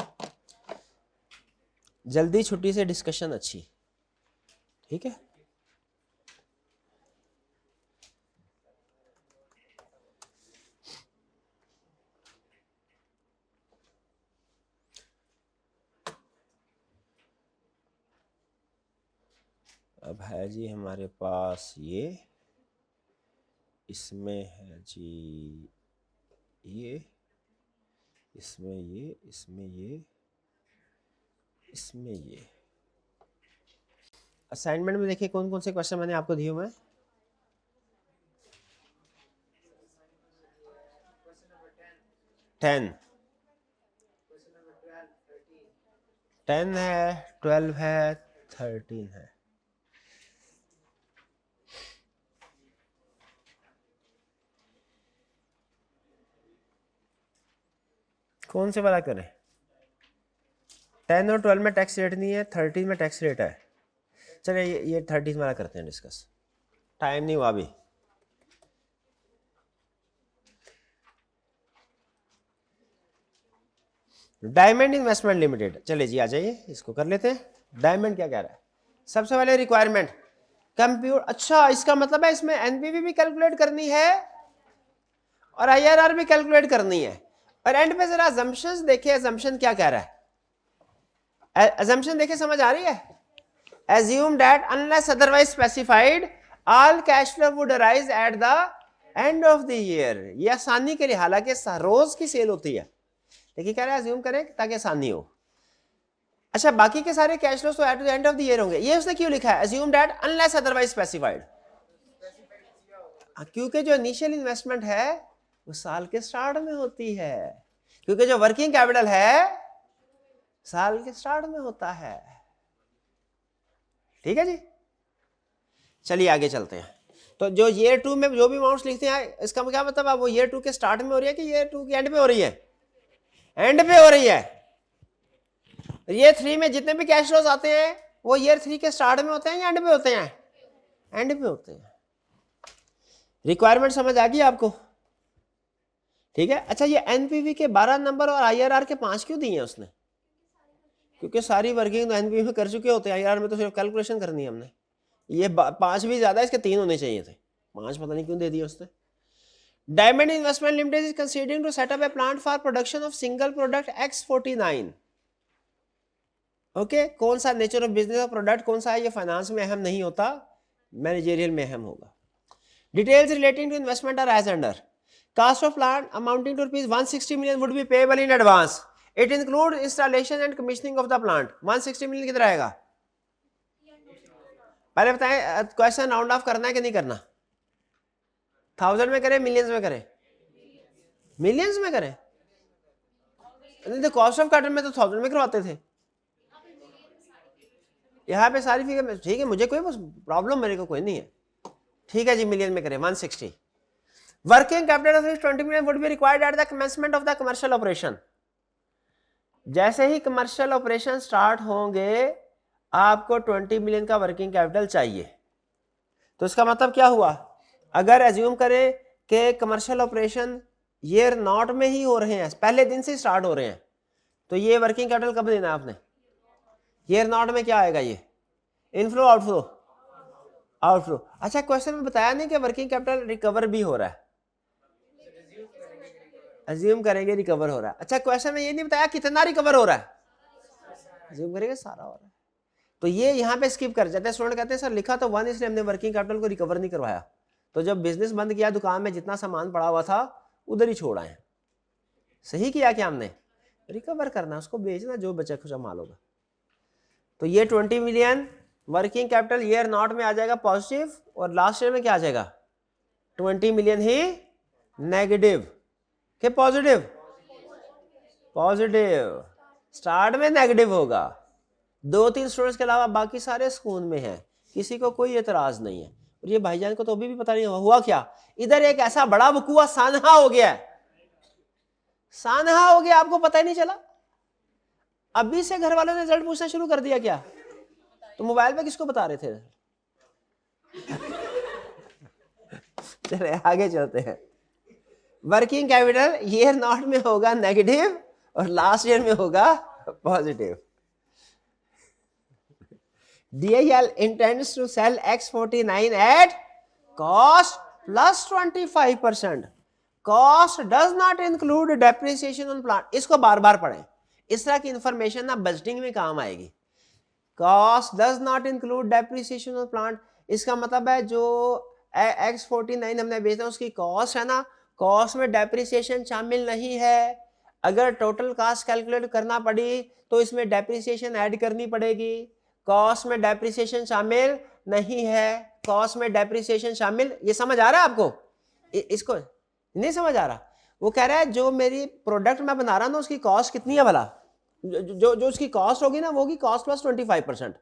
जल्दी छुट्टी से डिस्कशन अच्छी। ठीक है, अब है जी हमारे पास ये, इसमें है जी ये, इसमें ये, इसमें ये, इसमें ये। असाइनमेंट में देखिए कौन कौन से क्वेश्चन मैंने आपको दिए हुए हैं। टेन है, 12 है, 13 है। कौन से वाला करें? 10 और 12 में टैक्स रेट नहीं है, 13 में टैक्स रेट है। चलिए ये 13 वाला करते हैं डिस्कस, टाइम नहीं हुआ अभी। डायमंड इन्वेस्टमेंट लिमिटेड, चलिए जी आ जाइए, इसको कर लेते हैं। डायमंड क्या कह रहा है? सबसे पहले रिक्वायरमेंट कंप्यूट, अच्छा इसका मतलब है इसमें एनपीवी भी कैलकुलेट करनी है और आईआरआर भी कैलकुलेट करनी है। और एंड पे जरा अजम्पशंस देखिए, अजम्पशन क्या कह रहा है, अजम्पशन देखिए, समझ आ रही है? assume that unless otherwise specified all cash flow would arise at the end of the year। ये आसानी के लिए, हालांकि रोज की सेल होती है, लेकिन कह रहे हैं assume करें ताकि आसानी हो। अच्छा, बाकी के सारे कैश फ्लोस तो eight the end of the year होंगे, ये उसने क्यों लिखा है assume that unless otherwise specified? क्योंकि जो इनिशियल इन्वेस्टमेंट है वो साल के स्टार्ट में होती है, क्योंकि जो वर्किंग कैपिटल है साल के स्टार्ट में होता है। ठीक है जी, चलिए आगे चलते हैं। तो जो ईयर 2 में जो भी अमाउंट्स लिखते हैं, इसका क्या मतलब है, वो ईयर 2 के स्टार्ट में हो रही है कि ईयर 2 के एंड पे हो रही है? एंड पे हो रही है। ईयर 3 में जितने भी कैश फ्लोज आते हैं वो ईयर 3 के स्टार्ट में होते हैं या एंड पे होते हैं? एंड पे होते हैं। रिक्वायरमेंट समझ आ गई आपको? ठीक है। अच्छा, ये एनपीवी के 12 नंबर और आईआरआर के 5 क्यों दिए हैं उसने? क्योंकि सारी वर्किंग एनपीवी में कर चुके होते हैं, आईआरआर में तो सिर्फ कैलकुलेशन करनी है हमने। ये 5 भी ज्यादा, इसके 3 होने चाहिए थे, 5 पता नहीं क्यों दे दिए उसने। Diamond investment limited is considering to set up a plant for production of single product X49। Okay, कौन सा nature of business of product कौन सा है, ये फाइनेंस में अहम नहीं होता, मैनेजरियल में अहम होगा। Details relating to investment are as under. Cost of plant amounting to ₹160 million would be payable in advance. It includes installation and commissioning of the plant. 160 million कितना रहेगा? पहले बताएं, क्वेश्चन राउंड ऑफ करना है कि नहीं करना? 1000 में करें, मिलियंस में करें? मिलियंस में करें। नहीं तो कॉस्ट ऑफ कैपिटल में तो 1000 में करवाते थे, यहाँ पे सारी फिगर। ठीक है, मुझे कोई प्रॉब्लम मेरे को कोई नहीं है। ठीक है जी, मिलियन में करें 160। Working capital of 20 million would be required at the commencement of the commercial operation. जैसे ही कमर्शियल ऑपरेशन स्टार्ट होंगे आपको 20 मिलियन का वर्किंग कैपिटल चाहिए। तो इसका मतलब क्या हुआ, अगर एज्यूम करें कि कमर्शियल ऑपरेशन ईयर नॉट में ही हो रहे हैं, पहले दिन से स्टार्ट हो रहे हैं, तो ये वर्किंग कैपिटल कब देना है आपने? ईयर नॉट में क्या आएगा, ये इनफ्लो आउटफ्लो, आउटफ्लो। अच्छा, क्वेश्चन में बताया नहीं कि वर्किंग कैपिटल रिकवर भी हो रहा है, अज्यूम करेंगे रिकवर हो रहा है। अच्छा, क्वेश्चन में ये नहीं बताया कितना रिकवर हो रहा है, अज्यूम करेंगे सारा हो रहा है। तो ये यहाँ पे स्किप कर जाते हैं। स्टूडेंट कहते हैं सर लिखा तो 1 इसलिए हमने वर्किंग कैपिटल को रिकवर नहीं करवाया। तो जब बिजनेस बंद किया दुकान में जितना सामान पड़ा हुआ था उधर ही छोड़ आए। सही किया क्या हमने? रिकवर करना, उसको बेचना, जो बचा खुचा माल होगा। तो ये 20 million working capital year not में आ जाएगा पॉजिटिव, और लास्ट ईयर में क्या आ जाएगा? 20 मिलियन ही नेगेटिव के पॉजिटिव? पॉजिटिव। स्टार्ट में नेगेटिव होगा। 2-3 स्टूडेंट्स के अलावा बाकी सारे स्कूल में हैं, किसी को कोई एतराज नहीं है। और ये भाईजान को तो अभी भी पता नहीं हुआ क्या, इधर एक ऐसा बड़ा वकूआ सानहा हो गया है, सानहा हो गया, आपको पता ही नहीं चला। अभी से घर वालों ने रिजल्ट पूछना शुरू कर दिया क्या? तो मोबाइल पे किसको बता रहे थे? चले आगे चलते हैं। वर्किंग कैपिटल ईयर नॉट में होगा नेगेटिव और लास्ट ईयर में होगा positive. DIL intends to sell X49 at cost plus 25%. Cost does not include depreciation on plant. इसको बार बार पढ़ें, इस तरह की इंफॉर्मेशन ना बजटिंग में काम आएगी। Cost does not include depreciation on plant, इसका मतलब है जो X49 हमने बेचा उसकी कॉस्ट है ना, कॉस्ट में डेप्रिसिएशन शामिल नहीं है। अगर टोटल कॉस्ट कैलकुलेट करना पड़ी तो इसमें डेप्रिसिएशन ऐड करनी पड़ेगी। कॉस्ट में डेप्रिसिएशन शामिल नहीं है, कॉस्ट में डेप्रिसिएशन शामिल, ये समझ आ रहा है आपको? इसको नहीं समझ आ रहा? वो कह रहा है जो मेरी प्रोडक्ट मैं बना रहा हूं ना उसकी कॉस्ट कितनी है भला, जो उसकी कॉस्ट होगी ना वो होगी कॉस्ट प्लस 25%।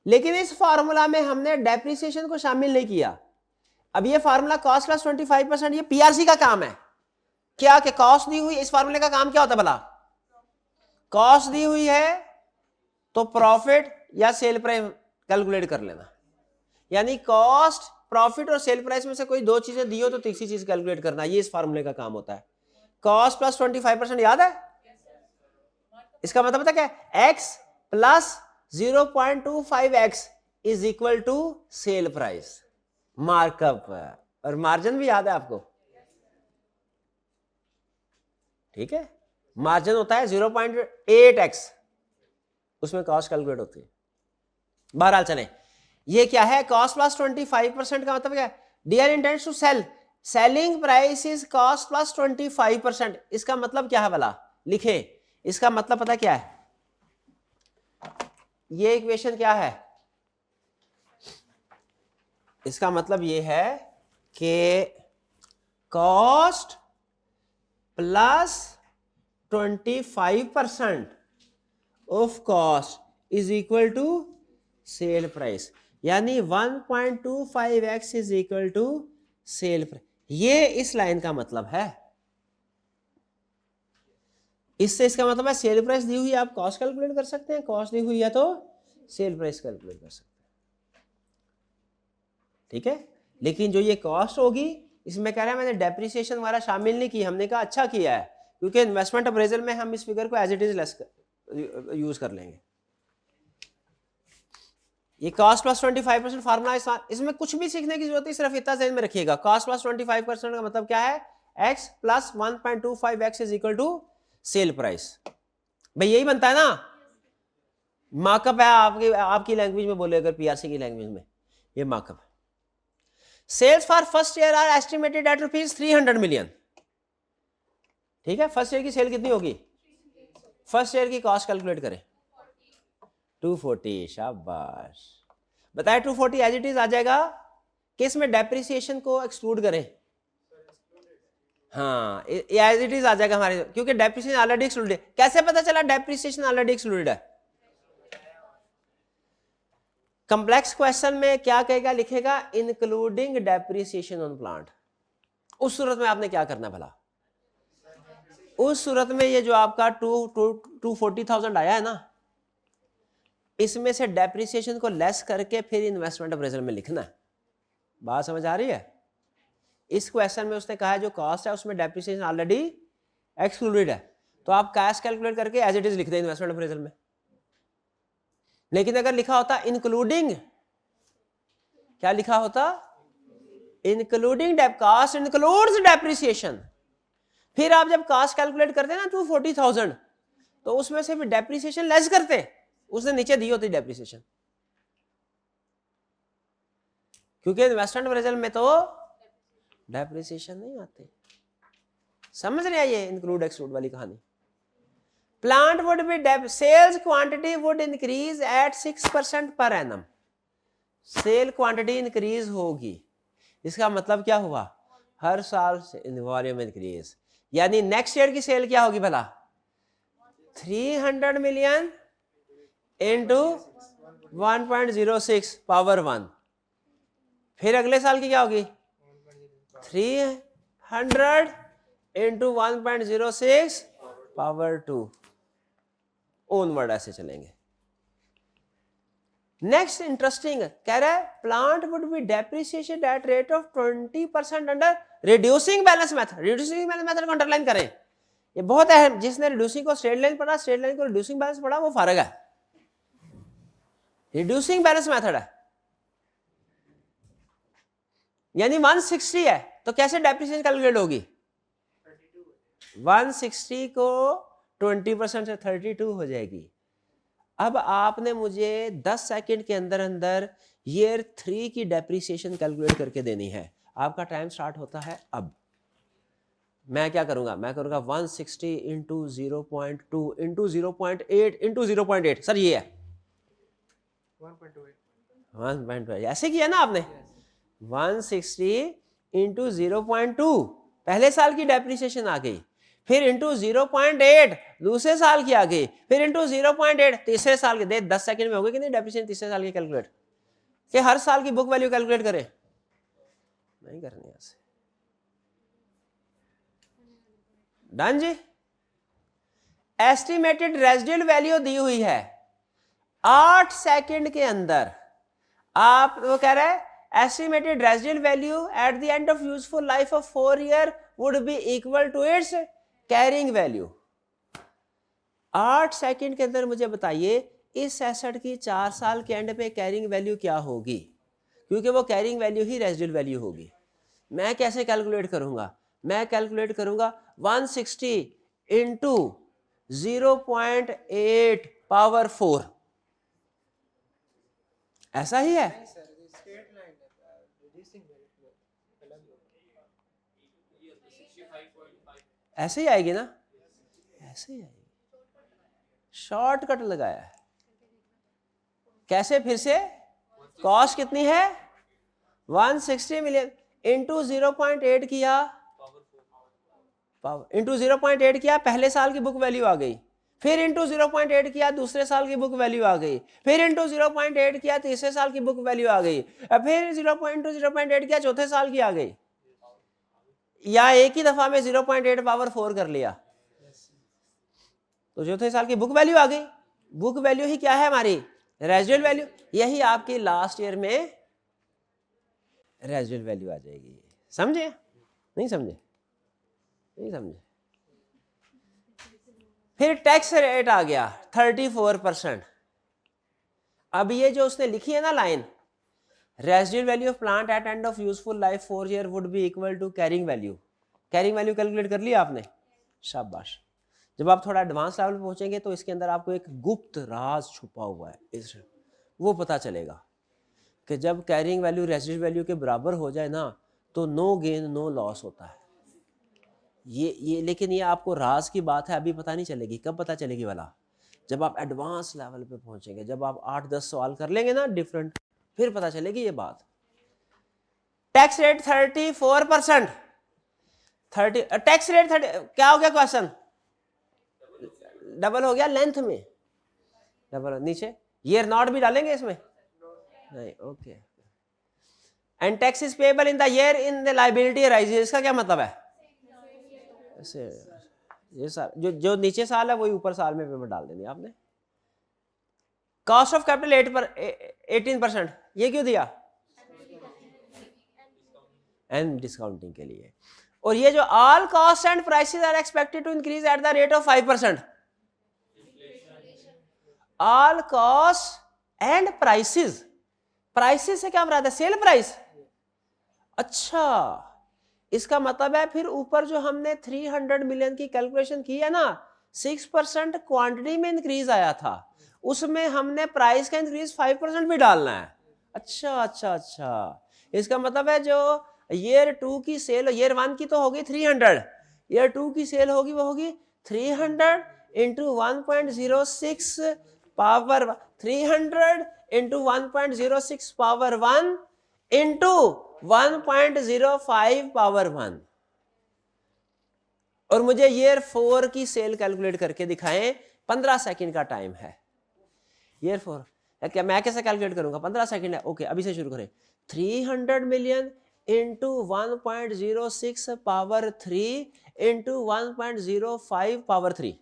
लेकिन इस फार्मूला में हमने डेप्रिसिएशन को शामिल नहीं किया। अब ये फार्मूला कॉस्ट प्लस 25%, ये पीआरसी का काम है क्या? कि कॉस्ट दी हुई, इस फार्मूले का काम क्या होता है भला? कॉस्ट दी हुई है तो प्रॉफिट या सेल प्राइस कैलकुलेट कर लेना, यानी कॉस्ट, प्रॉफिट और सेल प्राइस में से कोई दो चीजें दी हो तो तीसरी चीज कैलकुलेट करना, ये इस फार्मूले का काम होता है। कॉस्ट प्लस 25%, याद है? इसका मतलब पता क्या है? x plus 0.25x is equal to sale price, markup. और मार्जिन भी याद है आपको? ठीक है, मार्जिन होता है 0.8x, उसमें कॉस्ट कैलकुलेट होती है। बहरहाल चलें, ये क्या है? कॉस्ट प्लस 25% का मतलब क्या है? DIL intends to sell, selling price is cost plus 25%। इसका मतलब क्या है भला? लिखे, इसका मतलब पता क्या है? ये इक्वेशन क्या है? इसका मतलब ये है कि cost plus 25% of cost is equal to sale price, यानी 1.25x is equal to sale price. ये इस लाइन का मतलब है। इससे इसका मतलब है सेल प्राइस दी हुई है, आप कॉस्ट कैलकुलेट कर सकते हैं, कॉस्ट दी हुई है तो सेल प्राइस कैलकुलेट कर सकते हैं। ठीक है, लेकिन जो ये कॉस्ट होगी इसमें कह रहा है मैंने डेप्रिसिएशन वाला शामिल नहीं किया। हमने कहा अच्छा किया है, क्योंकि इन्वेस्टमेंट अप्रेजल में हम इस फिगर को as it is less use कर लेंगे। ये कॉस्ट प्लस 25% फार्मूला, इसमें कुछ भी सीखने की जरूरत नहीं, सिर्फ इतना ध्यान में रखिएगा। कॉस्ट प्लस 25% का मतलब क्या है? x plus 1.25x is equal to sale price. भाई यही बनता है ना, मार्कअप है आपकी लैंग्वेज में बोले, अगर पीआरसी की लैंग्वेज में ये मार्कअप है। Sales for first year are estimated at ₹300 million. ठीक है, फर्स्ट ईयर की सेल कितनी होगी? फर्स्ट ईयर की कॉस्ट कैलकुलेट करें, 240। शाबाश, बताए 240 एज इट इज आ जाएगा कि इसमें डेप्रिसिएशन को एक्सक्लूड करें। हाँ, एज इट इज आ जाएगा हमारे, क्योंकि डेप्रिसिएशन ऑलरेडी एक्सक्लूडेड है। कैसे पता चला डेप्रिसिएशन ऑलरेडी एक्सक्लूडेड है? कंप्लेक्स क्वेश्चन में क्या कहेगा? लिखेगा इंक्लूडिंग डेप्रिसिएशन ऑन प्लांट। उस सूरत में आपने क्या करना भला? उस सूरत में ये जो आपका 240,000 आया है ना, इसमें से डेप्रिसिएशन को लेस करके फिर इन्वेस्टमेंट अप्रेजल में लिखना है। बात समझ आ रही है? इस क्वेश्चन में उसने कहा है जो कॉस्ट है उसमें डेप्रिसिएशन ऑलरेडी एक्सक्लूडेड है, तो आप कैश कैलकुलेट करके एज इट इज लिख दें इन्वेस्टमेंट अप्रेजल में। लेकिन अगर लिखा होता इंक्लूडिंग, क्या लिखा होता? Including cost includes depreciation. फिर आप जब कॉस्ट कैलकुलेट करते ना 240,000, तो उसमें से फिर डेप्रिसिएशन लेस करते, उसने नीचे दी होती डेप्रिसिएशन, क्योंकि इन्वेस्टमेंट अप्रेजल में तो डेप्रिसिएशन नहीं आते। समझ रहे हैं ये इंक्लूड एक्सक्लूड वाली कहानी? Plant would be sales quantity would increase at 6% per annum. Cell quantity increase होगी, इसका मतलब क्या हुआ? हर साल वॉल्यूम इंक्रीज, यानी नेक्स्ट ईयर की सेल क्या होगी भला? 300 मिलियन इंटू 1.06 पावर 1। फिर अगले साल की क्या होगी? 300 इंटू 1.06 पावर 2, ओनवर्ड ऐसे चलेंगे। नेक्स्ट इंटरेस्टिंग कह रहा है plant would B depreciated at rate of 20% under reducing balance method. Reducing balance method को अंडरलाइन करें, ये बहुत अहम। जिसने रिड्यूसिंग को स्ट्रेट लाइन पढ़ा, स्ट्रेट लाइन को रिड्यूसिंग बैलेंस पढ़ा, वो फारग है। रिड्यूसिंग बैलेंस मेथड है, यानी 160 है तो कैसे डेप्रिसिएशन कैलकुलेट होगी? 160 को 20% से 32 हो जाएगी। अब आपने मुझे 10 सेकंड के अंदर अंदर ईयर 3 की डेप्रिसिएशन कैलकुलेट करके देनी है। आपका टाइम स्टार्ट होता है अब। मैं क्या करूंगा? मैं करूंगा 160 इंटू 0.2 इंटू 0.8 इंटू 0.8। सर ये है 1.2, ऐसे किया ना आपने? 160 इंटू 0.2 पहले साल की डेप्रिसिएशन आ गई, फिर इंटू 0.8 दूसरे साल की आ गई, फिर इंटू 0.8 तीसरे साल के। 10 सेकंड में होगी कि नहीं डेप्रिसिएशन तीसरे साल की कैलकुलेट? कि हर साल की बुक वैल्यू कैलकुलेट करें? नहीं करनी ऐसे। डन जी। एस्टिमेटेड रेजिडुअल वैल्यू दी हुई है 8 सेकंड के अंदर। आप वो कह रहे हैं estimated residual value at the end of useful life of 4 year would be equal to its carrying value. 8 second के अंदर मुझे बताइए इस एसेट की 4 साल के एंड पे कैरिंग वैल्यू क्या होगी, क्योंकि वो कैरिंग वैल्यू ही रेजिडुअल वैल्यू होगी। मैं कैसे कैलकुलेट करूंगा? मैं कैलकुलेट करूंगा 160 इंटू 0.8 पावर 4। ऐसा ही है, ऐसे ही आएगी ना? ऐसे ही आएगी। शॉर्टकट लगाया है। कैसे? फिर से कॉस्ट कितनी है? 160 मिलियन इंटू 0.8 किया, इंटू 0.8 किया, पहले साल की बुक वैल्यू आ गई। फिर इंटू 0.8 किया, दूसरे साल की बुक वैल्यू आ गई। फिर इंटू 0.8 किया, तीसरे साल की बुक वैल्यू आ गई। फिर 0.8 किया, चौथे साल की आ गई। या एक ही दफा में 0.8 पावर 4 कर लिया तो चौथे साल की बुक वैल्यू आ गई। बुक वैल्यू ही क्या है हमारी? Residual value. यही आपकी लास्ट ईयर में रेजिडुअल वैल्यू आ जाएगी। समझे? नहीं समझे? नहीं समझे? फिर टैक्स रेट आ गया 34%। अब ये जो उसने लिखी है ना line, residual value of plant at end of useful life 4 year would be equal to carrying value. Carrying value calculate कर लिया आपने? शाबाश। जब आप थोड़ा एडवांस लेवल पे पहुंचेंगे तो इसके अंदर आपको एक गुप्त राज छुपा हुआ है, इस वो पता चलेगा कि जब कैरिंग वैल्यू रेजिडुअल वैल्यू के बराबर हो जाए ना तो नो गेन नो लॉस होता है। ये लेकिन ये आपको राज की बात है, अभी पता नहीं चलेगी। कब पता चलेगी वाला? जब आप एडवांस लेवल पे पहुंचेंगे, जब आप 8-10 सवाल कर लेंगे ना डिफरेंट, फिर पता चलेगी ये बात। Tax rate 34%। टैक्स रेट 30 क्या हो गया? क्वेश्चन डबल हो गया लेंथ में, डबल नीचे। ईयर नॉट भी डालेंगे इसमें? नहीं, okay. And tax is payable in the year in the liability arises, इसका क्या मतलब है? ऐसे ये साल जो नीचे साल है वही ऊपर साल में पेमेंट डाल देनी आपने। कॉस्ट ऑफ कैपिटल 18%, ये क्यों दिया? एंड डिस्काउंटिंग के लिए। और ये जो all cost and prices are expected to increase at the rate of 5%, all cost and prices, prices से क्या मुराद है? Sale price. अच्छा, इसका मतलब है फिर ऊपर जो हमने 300 मिलियन की कैलकुलेशन की है ना, 6% क्वांटिटी में इंक्रीज आया था, उसमें हमने प्राइस का इंक्रीज 5% भी डालना है। अच्छा अच्छा अच्छा, इसका मतलब है जो ईयर 2 की सेल, ईयर 1 की तो होगी 300, ईयर 2 की सेल होगी वो होगी 300 into 1.06 power 300 into 1.06 power 1 into 1.05 power 1। और मुझे ईयर 4 की सेल कैलकुलेट करके दिखाएं, 15 सेकंड का टाइम है। ईयर 4 क्या मैं कैसे कैलकुलेट करूंगा? 15 सेकंड है। ओके, अभी से शुरू करें। 300 million into 1.06 power 3 into 1.05 power 3।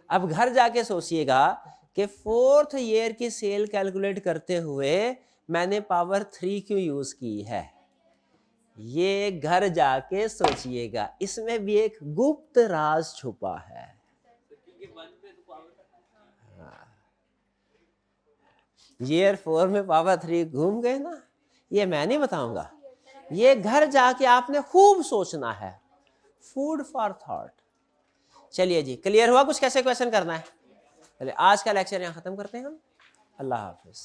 अब घर जाके सोचिएगा कि 4th ईयर की सेल कैलकुलेट करते हुए मैंने पावर 3 क्यों यूज की है। ये घर जाके सोचिएगा, इसमें भी एक गुप्त राज छुपा है। ईयर 4 में पावर 3 घूम गए ना, ये मैं नहीं बताऊंगा, ये घर जाके आपने खूब सोचना है। Food for thought. चलिए जी, क्लियर हुआ कुछ कैसे क्वेश्चन करना है? चलिए आज का लेक्चर यहाँ खत्म करते हैं हम। अल्लाह हाफिज।